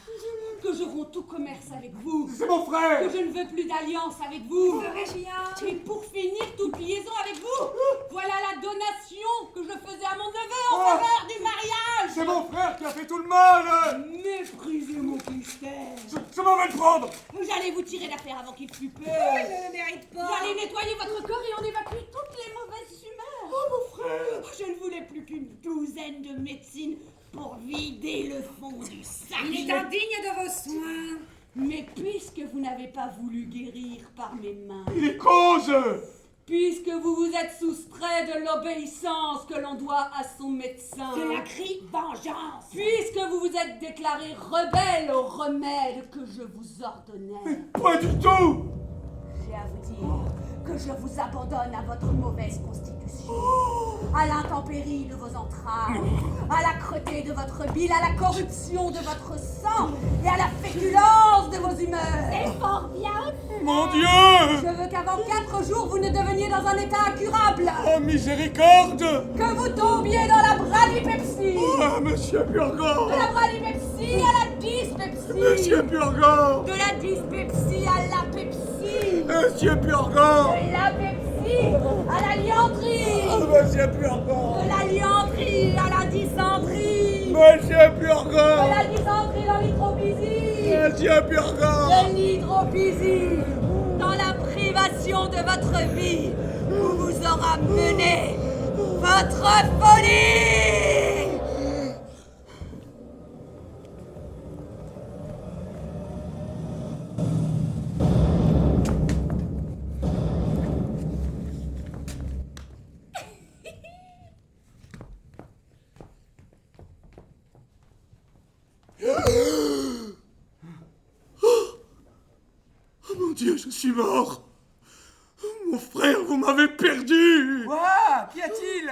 que je romps tout commerce avec vous. C'est mon frère. Que je ne veux plus d'alliance avec vous. Ferais-je bien? Et pour finir toute liaison avec vous, voilà la donation que je faisais à mon neveu en Oh. faveur du mariage. C'est mon frère qui a fait tout le mal. Méprisez mon clistère. Je m'en vais le prendre. J'allais vous tirer d'affaire avant qu'il fût peu. Je ne le mérite pas. J'allais nettoyer votre corps et en évacuer toutes les mauvaises humeurs. Oh mon frère. Je ne voulais plus qu'une douzaine de médecines pour vider le fond du sac. Il est indigne de vos soins. Mais puisque vous n'avez pas voulu guérir par mes mains, Il est cause. puisque vous vous êtes soustrait de l'obéissance que l'on doit à son médecin, Cela crie vengeance. puisque vous vous êtes déclaré rebelle au remède que je vous ordonnais, Pas du tout. j'ai à vous dire que je vous abandonne à votre mauvaise constitution, à l'intempérie de vos entrailles, à l'âcreté de votre bile, à la corruption de votre sang et à la féculence de vos humeurs. C'est fort bien. Mon Dieu. Je veux qu'avant 4 jours, vous ne deveniez dans un état incurable, Oh, miséricorde. que vous tombiez dans la bradypepsie, Ah, Monsieur Purgon. de la bradypepsie à la dyspepsie, Monsieur Purgon. de la dyspepsie à la pepsie, Monsieur Purgon. de la pepsie à la lianterie, Oh, Monsieur Purgon. de la lianterie à la dysenterie, Monsieur de Purgon. la dysenterie dans l'hydropisie, Monsieur Purgon. de l'hydropisie dans la privation de votre vie où vous aura mené votre folie. Oh mon Dieu, je suis mort. Mon frère, vous m'avez perdu. Quoi? Qu'y a-t-il?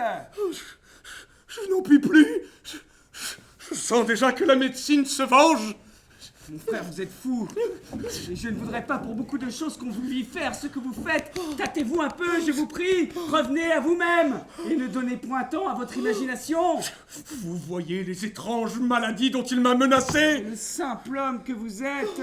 Je n'en puis plus. Je sens déjà que la médecine se venge. Mon frère, vous êtes fou. Et je ne voudrais pas pour beaucoup de choses qu'on vous lui faire ce que vous faites. Tâtez-vous un peu, je vous prie. Revenez à vous-même. Et ne donnez point temps à votre imagination. Vous voyez les étranges maladies dont il m'a menacé. Le simple homme que vous êtes.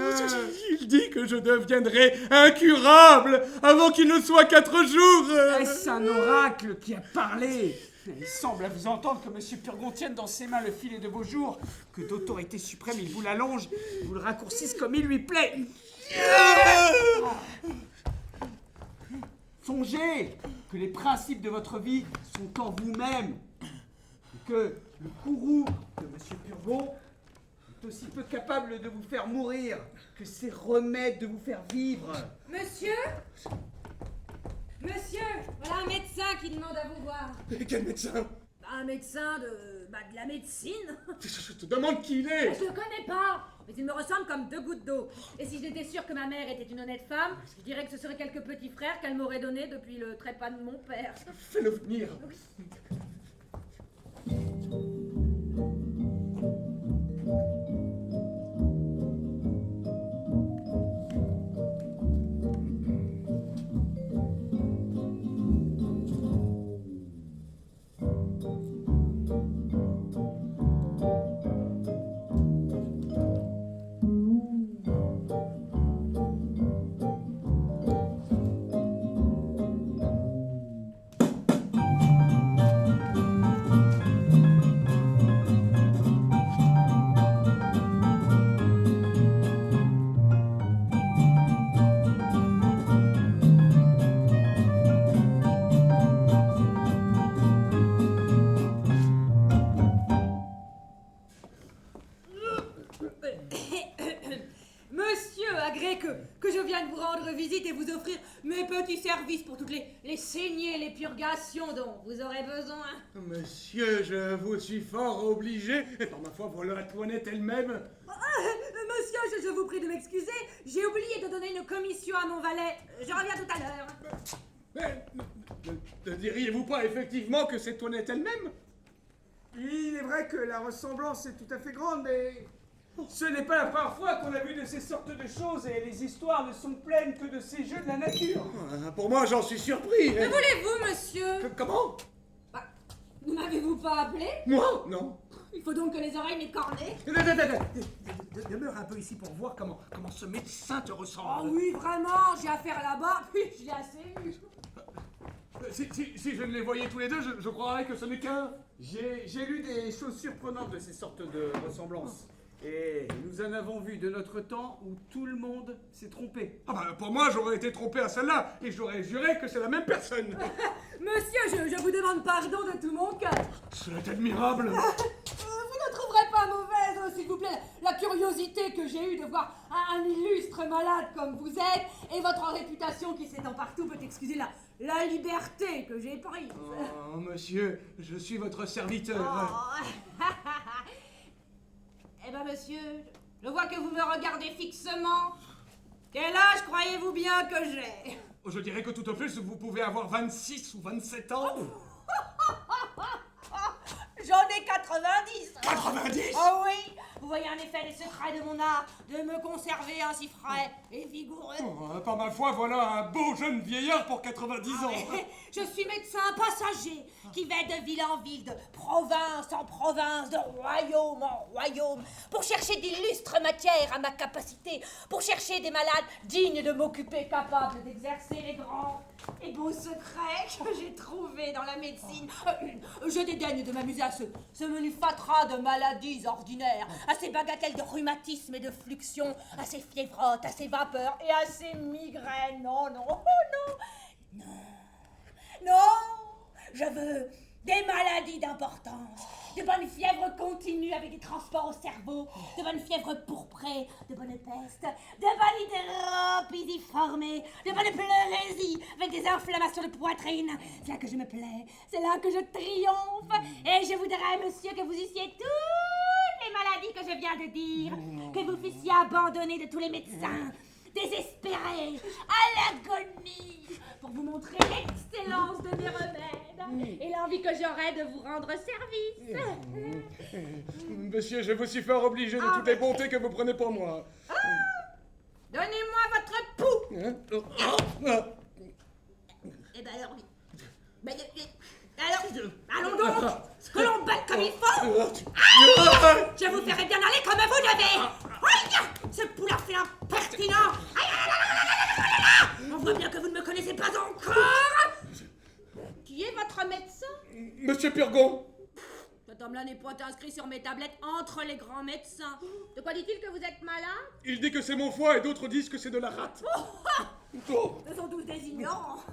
Il dit que je deviendrai incurable avant qu'il ne soit 4 jours. Est-ce un oracle qui a parlé? Il semble à vous entendre que Monsieur Purgon tienne dans ses mains le filet de vos jours, que d'autorité suprême il vous l'allonge, vous le raccourcisse comme il lui plaît. Songez que les principes de votre vie sont en vous-même, et que le courroux de Monsieur Purgon est aussi peu capable de vous faire mourir que ses remèdes de vous faire vivre. Monsieur? Monsieur, voilà un médecin qui demande à vous voir. Et quel médecin? Un médecin de la médecine. Je te demande qui il est. Je le connais pas, mais il me ressemble comme 2 gouttes d'eau. Et si j'étais sûre que ma mère était une honnête femme, je dirais que ce seraient quelques petits frères qu'elle m'aurait donnés depuis le trépas de mon père. Fais-le venir. Monsieur, agrée que je viens de vous rendre visite et vous offrir mes petits services pour toutes les saignées, les purgations dont vous aurez besoin. Monsieur, je vous suis fort obligé. Et par ma foi, voilà Antoinette elle-même. Monsieur, je vous prie de m'excuser, j'ai oublié de donner une commission à mon valet. Je reviens tout à l'heure. Mais ne diriez-vous pas effectivement que c'est Antoinette elle-même? Il est vrai que la ressemblance est tout à fait grande, mais ce n'est pas la première fois qu'on a vu de ces sortes de choses et les histoires ne sont pleines que de ces jeux de la nature. Pour moi, j'en suis surpris. Que voulez-vous, monsieur? Comment? Ne m'avez-vous pas appelé? Moi? Non. Il faut donc que les oreilles m'aient corné. Demeure un peu ici pour voir comment ce médecin te ressemble. Oh oui, vraiment, j'ai affaire là-bas, puis je l'ai assez eu. Si je ne les voyais tous les deux, je croirais que ce n'est qu'un. J'ai lu des choses surprenantes de ces sortes de ressemblances. Et nous en avons vu de notre temps où tout le monde s'est trompé. Ah bah pour moi, j'aurais été trompé à celle-là, et j'aurais juré que c'est la même personne. Monsieur, je vous demande pardon de tout mon cœur. C'est admirable. Vous ne trouverez pas mauvaise, s'il vous plaît, la curiosité que j'ai eue de voir un illustre malade comme vous êtes, et votre réputation qui s'étend partout peut excuser la liberté que j'ai prise. Oh, monsieur, je suis votre serviteur. Oh. Eh ben, monsieur, je vois que vous me regardez fixement. Quel âge croyez-vous bien que j'ai? Je dirais que tout au plus, vous pouvez avoir 26 ou 27 ans. J'en ai 90. 90? Oh oui. Vous voyez en effet les secrets de mon art, de me conserver ainsi frais et vigoureux. Oh, par ma foi, voilà un beau jeune vieillard pour 90 ans. Je suis médecin passager qui va de ville en ville, de province en province, de royaume en royaume, pour chercher d'illustres matières à ma capacité, pour chercher des malades dignes de m'occuper, capables d'exercer les grands et beaux secrets que j'ai trouvés dans la médecine. Je dédaigne de m'amuser à ce menu fatras de maladies ordinaires, à ces bagatelles de rhumatisme et de fluxion, à ces fièvrottes, à ces vapeurs et à ces migraines. Non, non, oh non, non, non, je veux des maladies d'importance, de bonnes fièvres continues avec des transports au cerveau, de bonnes fièvres pourprées, de bonnes pestes, de bonnes hydropisiformées, de bonnes pleurésies avec des inflammations de poitrine. C'est là que je me plais, c'est là que je triomphe. Et je voudrais, monsieur, que vous eussiez toutes les maladies que je viens de dire, que vous fussiez abandonné de tous les médecins, désespéré, à l'agonie, pour vous montrer l'excellence de mes remèdes et l'envie que j'aurais de vous rendre service. Monsieur, je vous suis fort obligé de toutes les bontés que vous prenez pour moi. Donnez-moi votre pouls. Eh ben alors, alors, allons donc, que l'on batte comme il faut. Je vous ferai bien aller comme vous devez. Ce poulain fait impertinent. On voit bien que vous ne me connaissez pas encore. Qui est votre médecin? Monsieur Purgon. Cet homme-là n'est point inscrit sur mes tablettes entre les grands médecins. De quoi dit-il que vous êtes malin? Il dit que c'est mon foie et d'autres disent que c'est de la rate. Ce sont tous des ignorants.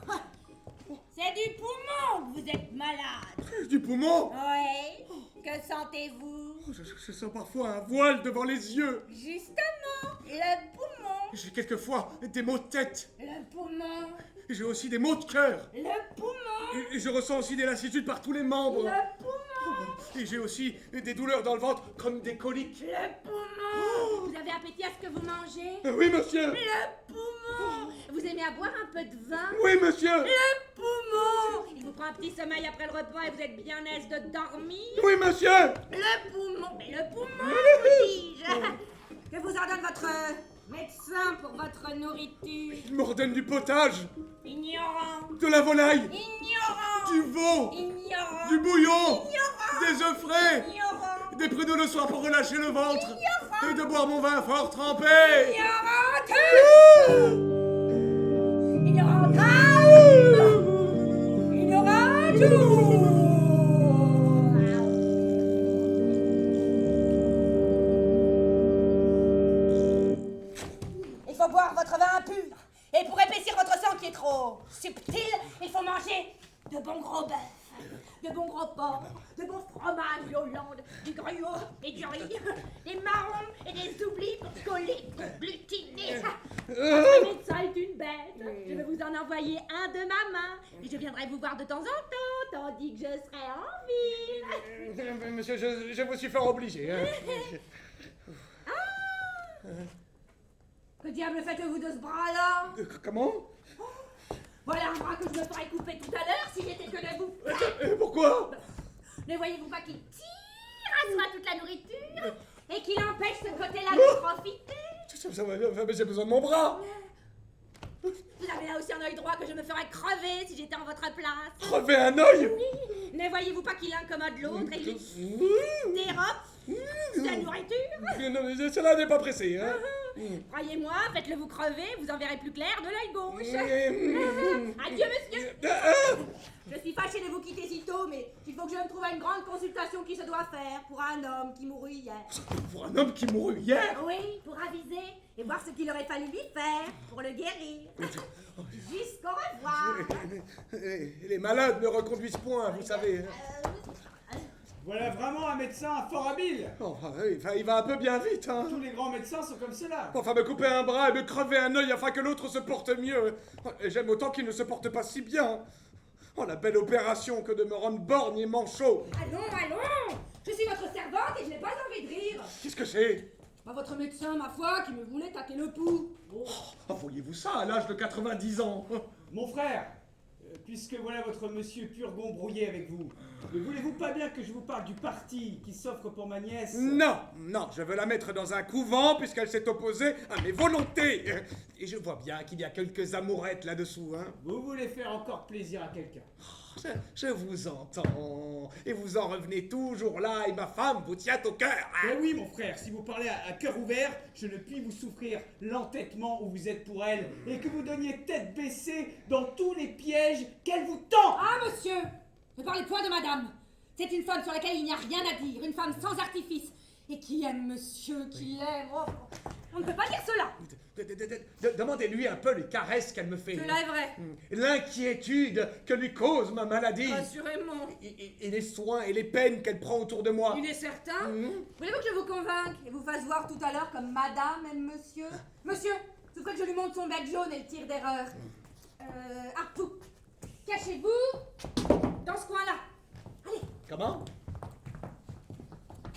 C'est du poumon que vous êtes malade. Du poumon? Oui. Que sentez-vous? Je sens parfois un voile devant les yeux. Justement, le poumon. J'ai quelquefois des maux de tête. Le poumon. J'ai aussi des maux de cœur. Le poumon. Et je ressens aussi des lassitudes par tous les membres. Le poumon. Et j'ai aussi des douleurs dans le ventre, comme des coliques. Le poumon. Vous avez appétit à ce que vous mangez? Oui, monsieur. Le poumon. Vous aimez à boire un peu de vin? Oui, monsieur. Le poumon. Il vous prend un petit sommeil après le repas et vous êtes bien aise de dormir? Oui, monsieur. Le poumon. Mais le poumon, vous dis-je. Que vous ordonne votre médecin pour votre nourriture? Il m'ordonne du potage, Ignorant. de la volaille, Ignorant. du veau, Ignorant. du bouillon, Ignorant. des œufs frais, Ignorant. des pruneaux le soir pour relâcher le ventre, Ignorant. et de boire mon vin fort trempé. Ignorante. Il faut boire votre vin impur. Et pour épaissir votre sang qui est trop subtil, il faut manger de bons gros bœufs, de bons gros porcs, de bons fromages d'Hollande, du gruau et du riz, des marrons et des oublis pour coller, pour glutiner. Votre médecin est une bête. Je vais vous en envoyer un de ma main. Et je viendrai vous voir de temps en temps, tandis que je serai en ville. Monsieur, je vous suis fort obligé. Hein. Que diable faites-vous de ce bras-là? Comment? Voilà un bras que je me ferais couper tout à l'heure si j'étais que de vous. Pourquoi? Ne voyez-vous pas qu'il tire à soi toute la nourriture et qu'il empêche ce côté-là de profiter? Mais j'ai besoin de mon bras. Vous avez là aussi un œil droit que je me ferais crever si j'étais en votre place. Crever un œil? Oui. Ne voyez-vous pas qu'il incommode l'autre et qu'il dérobe la nourriture? Non, mais cela n'est pas pressé. Hein. Croyez-moi, faites-le vous crever, vous en verrez plus clair de l'œil gauche. Adieu, monsieur. Je suis fâchée de vous quitter si tôt, mais il faut que je me trouve à une grande consultation qui se doit faire pour un homme qui mourut hier. Pour un homme qui mourut hier? Oui, pour aviser et voir ce qu'il aurait fallu lui faire pour le guérir. Jusqu'au revoir. Les malades ne reconduisent point, vous savez. Voilà vraiment un médecin fort habile. Enfin, il va un peu bien vite, hein. Tous les grands médecins sont comme cela. Enfin, me couper un bras et me crever un œil afin que l'autre se porte mieux. Et j'aime autant qu'il ne se porte pas si bien. Oh, la belle opération que de me rendre borgne et manchot. Allons. Je suis votre servante et je n'ai pas envie de rire. Qu'est-ce que c'est? Votre médecin, ma foi, qui me voulait tâter le pouls. Oh, voyez-vous ça à l'âge de 90 ans? Mon frère, puisque voilà votre monsieur Purgon brouillé avec vous, ne voulez-vous pas bien que je vous parle du parti qui s'offre pour ma nièce? Non, je veux la mettre dans un couvent puisqu'elle s'est opposée à mes volontés. Et je vois bien qu'il y a quelques amourettes là-dessous, hein. Vous voulez faire encore plaisir à quelqu'un? Je vous entends. Et vous en revenez toujours là et ma femme vous tient au cœur. Ben oui, mon frère, si vous parlez à cœur ouvert, je ne puis vous souffrir l'entêtement où vous êtes pour elle et que vous donniez tête baissée dans tous les pièges qu'elle vous tend. Ah, monsieur, ne parlez point de madame. C'est une femme sur laquelle il n'y a rien à dire, une femme sans artifice, et qui aime monsieur, qui l'aime. Oh, on ne peut pas dire cela. Demandez-lui un peu les caresses qu'elle me fait. Cela est vrai. L'inquiétude que lui cause ma maladie. Assurément. Et les soins et les peines qu'elle prend autour de moi. Il est certain. Voulez-vous que je vous convainque et vous fasse voir tout à l'heure comme madame aime monsieur? Monsieur, souffrez que je lui montre son bec jaune et le tir d'erreur. Artout, cachez-vous dans ce coin-là. Allez. Comment?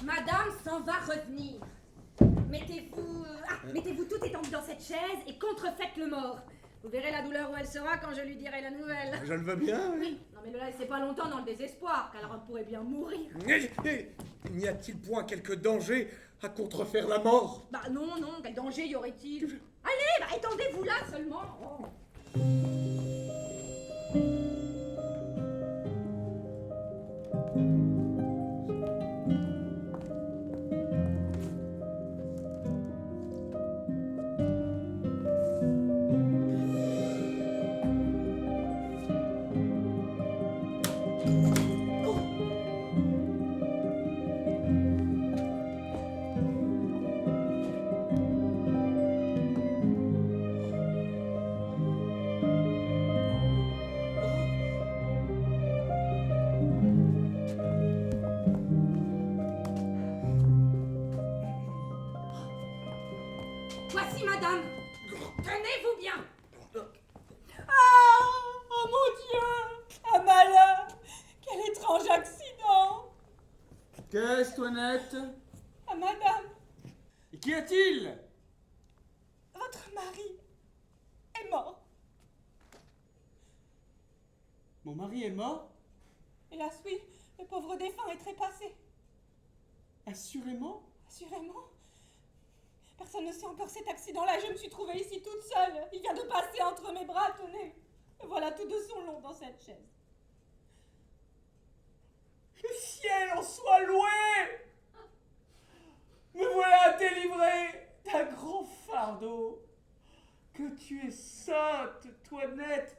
Madame s'en va revenir. Mettez-vous tout étendu dans cette chaise et contrefaites le mort. Vous verrez la douleur où elle sera quand je lui dirai la nouvelle. Je le veux bien. Oui, non mais ne la laissez pas longtemps dans le désespoir, car elle pourrait bien mourir. N'y a-t-il point quelque danger à contrefaire la mort? Bah non, quel danger y aurait-il? Allez, étendez-vous là seulement. Oh. Qu'est-ce, Toinette? Ah, madame, Et qu'y a-t-il? votre mari est mort. Mon mari est mort? Hélas, oui, le pauvre défunt est trépassé. Assurément? Assurément. Personne ne sait encore cet accident-là. Je me suis trouvée ici toute seule. Il vient de passer entre mes bras, tenez. Me voilà tout de son long dans cette chaise. Le ciel en soit loué! Me voilà délivré d'un grand fardeau. Que tu es sotte, Toinette,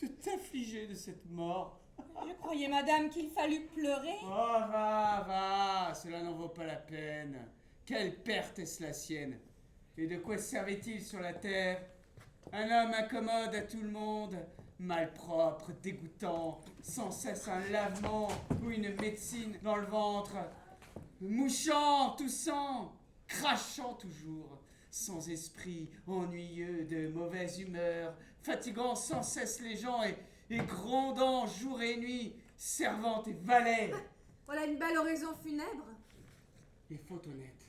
de t'affliger de cette mort. Je croyais, madame, qu'il fallut pleurer. Oh, va, cela n'en vaut pas la peine. Quelle perte est-ce la sienne? Et de quoi servait-il sur la terre? Un homme incommode à tout le monde, malpropre, dégoûtant, sans cesse un lavement ou une médecine dans le ventre, mouchant, toussant, crachant toujours, sans esprit, ennuyeux, de mauvaise humeur, fatiguant sans cesse les gens et grondant jour et nuit, servante et valet. Voilà une belle oraison funèbre. Il faut, Toinette,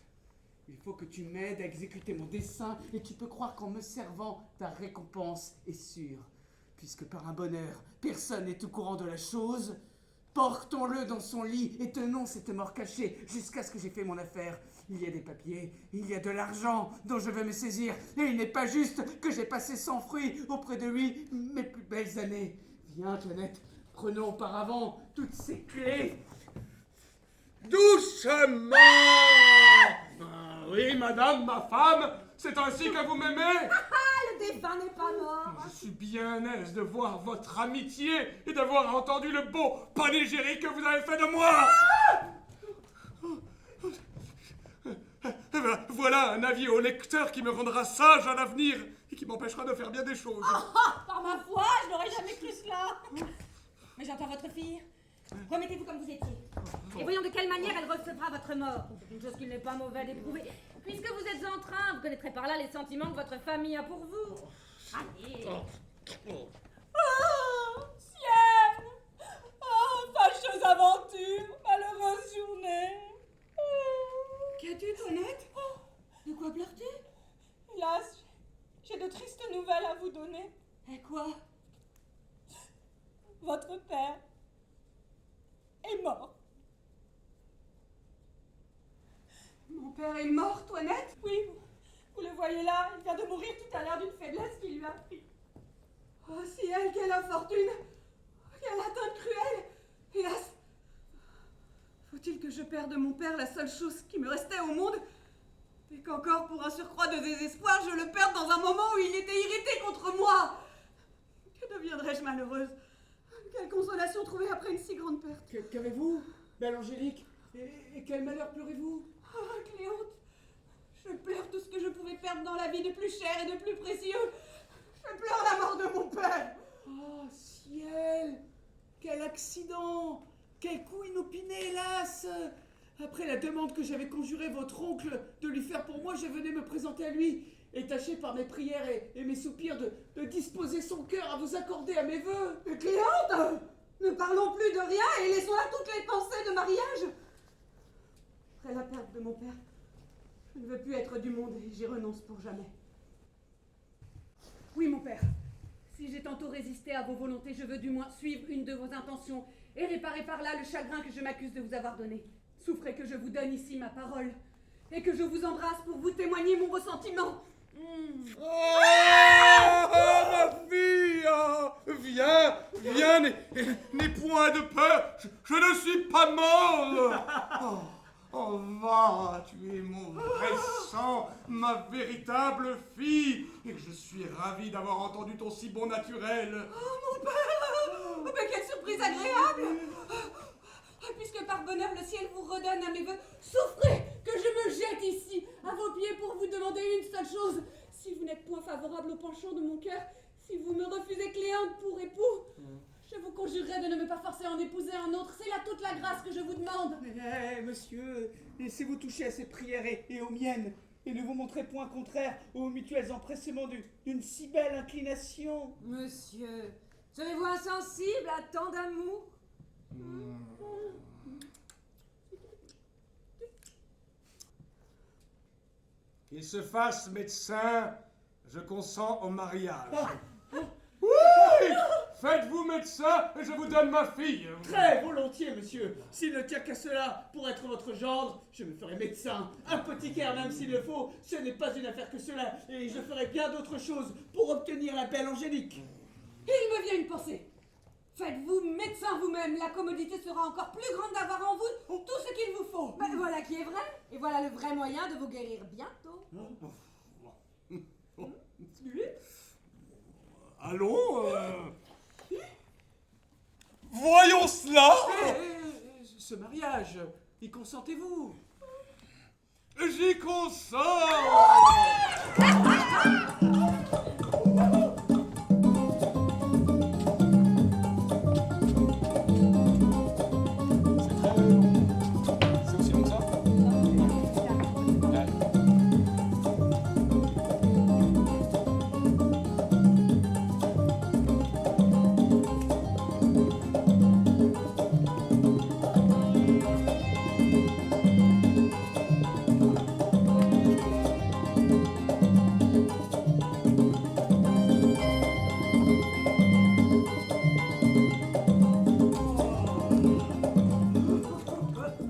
il faut que tu m'aides à exécuter mon dessein et tu peux croire qu'en me servant, ta récompense est sûre. Puisque par un bonheur, personne n'est au courant de la chose, portons-le dans son lit et tenons cette mort cachée jusqu'à ce que j'ai fait mon affaire. Il y a des papiers, il y a de l'argent dont je veux me saisir et il n'est pas juste que j'ai passé sans fruit auprès de lui mes plus belles années. Viens, Toinette, prenons auparavant toutes ces clés. Doucement! Ah, oui, madame, ma femme, c'est ainsi que vous m'aimez? Le défunt n'est pas mort. Je suis bien aise de voir votre amitié et d'avoir entendu le beau panégyrique que vous avez fait de moi. Eh ben, voilà un avis au lecteur qui me rendra sage à l'avenir et qui m'empêchera de faire bien des choses. Par ma foi, je n'aurais jamais cru cela. Mais j'entends votre fille. Remettez-vous comme vous étiez. Et voyons de quelle manière elle recevra votre mort. C'est une chose qu'il n'est pas mauvais d'éprouver. Puisque vous êtes en train, vous connaîtrez par là les sentiments que votre famille a pour vous. Allez. Oh, ciel! Oh, fâcheuse aventure, malheureuse journée. Qu'as-tu, Toinette? De quoi pleures-tu? Hélas, j'ai de tristes nouvelles à vous donner. Et quoi? Votre père est mort. Mon père est mort, Toinette? Oui, vous le voyez là, il vient de mourir tout à l'heure d'une faiblesse qui lui a pris. Oh ciel, quelle infortune! Quelle atteinte cruelle! Hélas! Faut-il que je perde mon père, la seule chose qui me restait au monde? Et qu'encore, pour un surcroît de désespoir, je le perde dans un moment où il était irrité contre moi! Que deviendrais-je malheureuse? Quelle consolation trouver après une si grande perte! Qu'avez-vous, belle Angélique? Et quel malheur pleurez-vous? Oh, Cléante! Je pleure tout ce que je pouvais perdre dans la vie de plus cher et de plus précieux! Je pleure la mort de mon père! Oh, ciel! Quel accident! Quel coup inopiné, hélas! Après la demande que j'avais conjuré votre oncle de lui faire pour moi, je venais me présenter à lui et tâcher par mes prières et mes soupirs de disposer son cœur à vous accorder à mes vœux. Cléante! Ne parlons plus de rien et laissons là toutes les pensées de mariage! Après la perte de mon père, je ne veux plus être du monde et j'y renonce pour jamais. Oui, mon père, si j'ai tantôt résisté à vos volontés, je veux du moins suivre une de vos intentions et réparer par là le chagrin que je m'accuse de vous avoir donné. Souffrez que je vous donne ici ma parole et que je vous embrasse pour vous témoigner mon ressentiment. Oh, ma fille! Oh, viens, n'aie point de peur, je ne suis pas mort! Oh, va, tu es mon vrai sang, ma véritable fille, et je suis ravi d'avoir entendu ton si bon naturel. Oh, mon père! Oh, mais quelle surprise agréable! Puisque par bonheur le ciel vous redonne à mes vœux, souffrez que je me jette ici, à vos pieds, pour vous demander une seule chose. Si vous n'êtes point favorable au penchant de mon cœur, si vous me refusez Cléante pour époux, je vous conjurerai de ne me pas forcer à en épouser un autre. C'est là toute la grâce que je vous demande. Monsieur, laissez-vous toucher à ces prières et aux miennes, et ne vous montrez point contraire aux mutuels empressements d'une si belle inclination. Monsieur, serez-vous insensible à tant d'amour? qu'il se fasse médecin, je consens au mariage. Oui! Faites-vous médecin et je vous donne ma fille. Très volontiers, monsieur. S'il ne tient qu'à cela pour être votre gendre, je me ferai médecin, apothicaire même s'il le faut. Ce n'est pas une affaire que cela, et je ferai bien d'autres choses pour obtenir la belle Angélique. Il me vient une pensée. Faites-vous médecin vous-même, la commodité sera encore plus grande d'avoir en vous tout ce qu'il vous faut. Ben, voilà qui est vrai, et voilà le vrai moyen de vous guérir bientôt. Allons, voyons cela. Ce mariage, y consentez-vous? J'y consens. C'est aussi long que ça?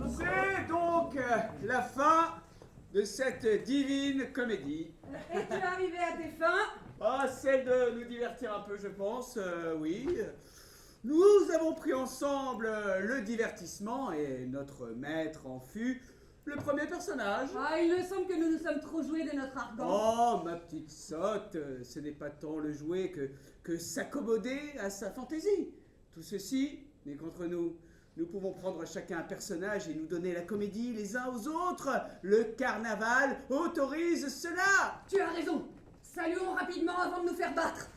C'est donc la fin de cette divine comédie. Es-tu arrivé à tes fins? Ah, celle de nous divertir un peu, je pense, oui. Nous avons pris ensemble le divertissement et notre maître en fut le premier personnage. Ah, il me semble que nous nous sommes trop joués de notre argan. Oh, ma petite sotte, ce n'est pas tant le jouer que s'accommoder à sa fantaisie. Tout ceci n'est qu'entre nous. Nous pouvons prendre chacun un personnage et nous donner la comédie les uns aux autres. Le carnaval autorise cela. Tu as raison. Saluons rapidement avant de nous faire battre.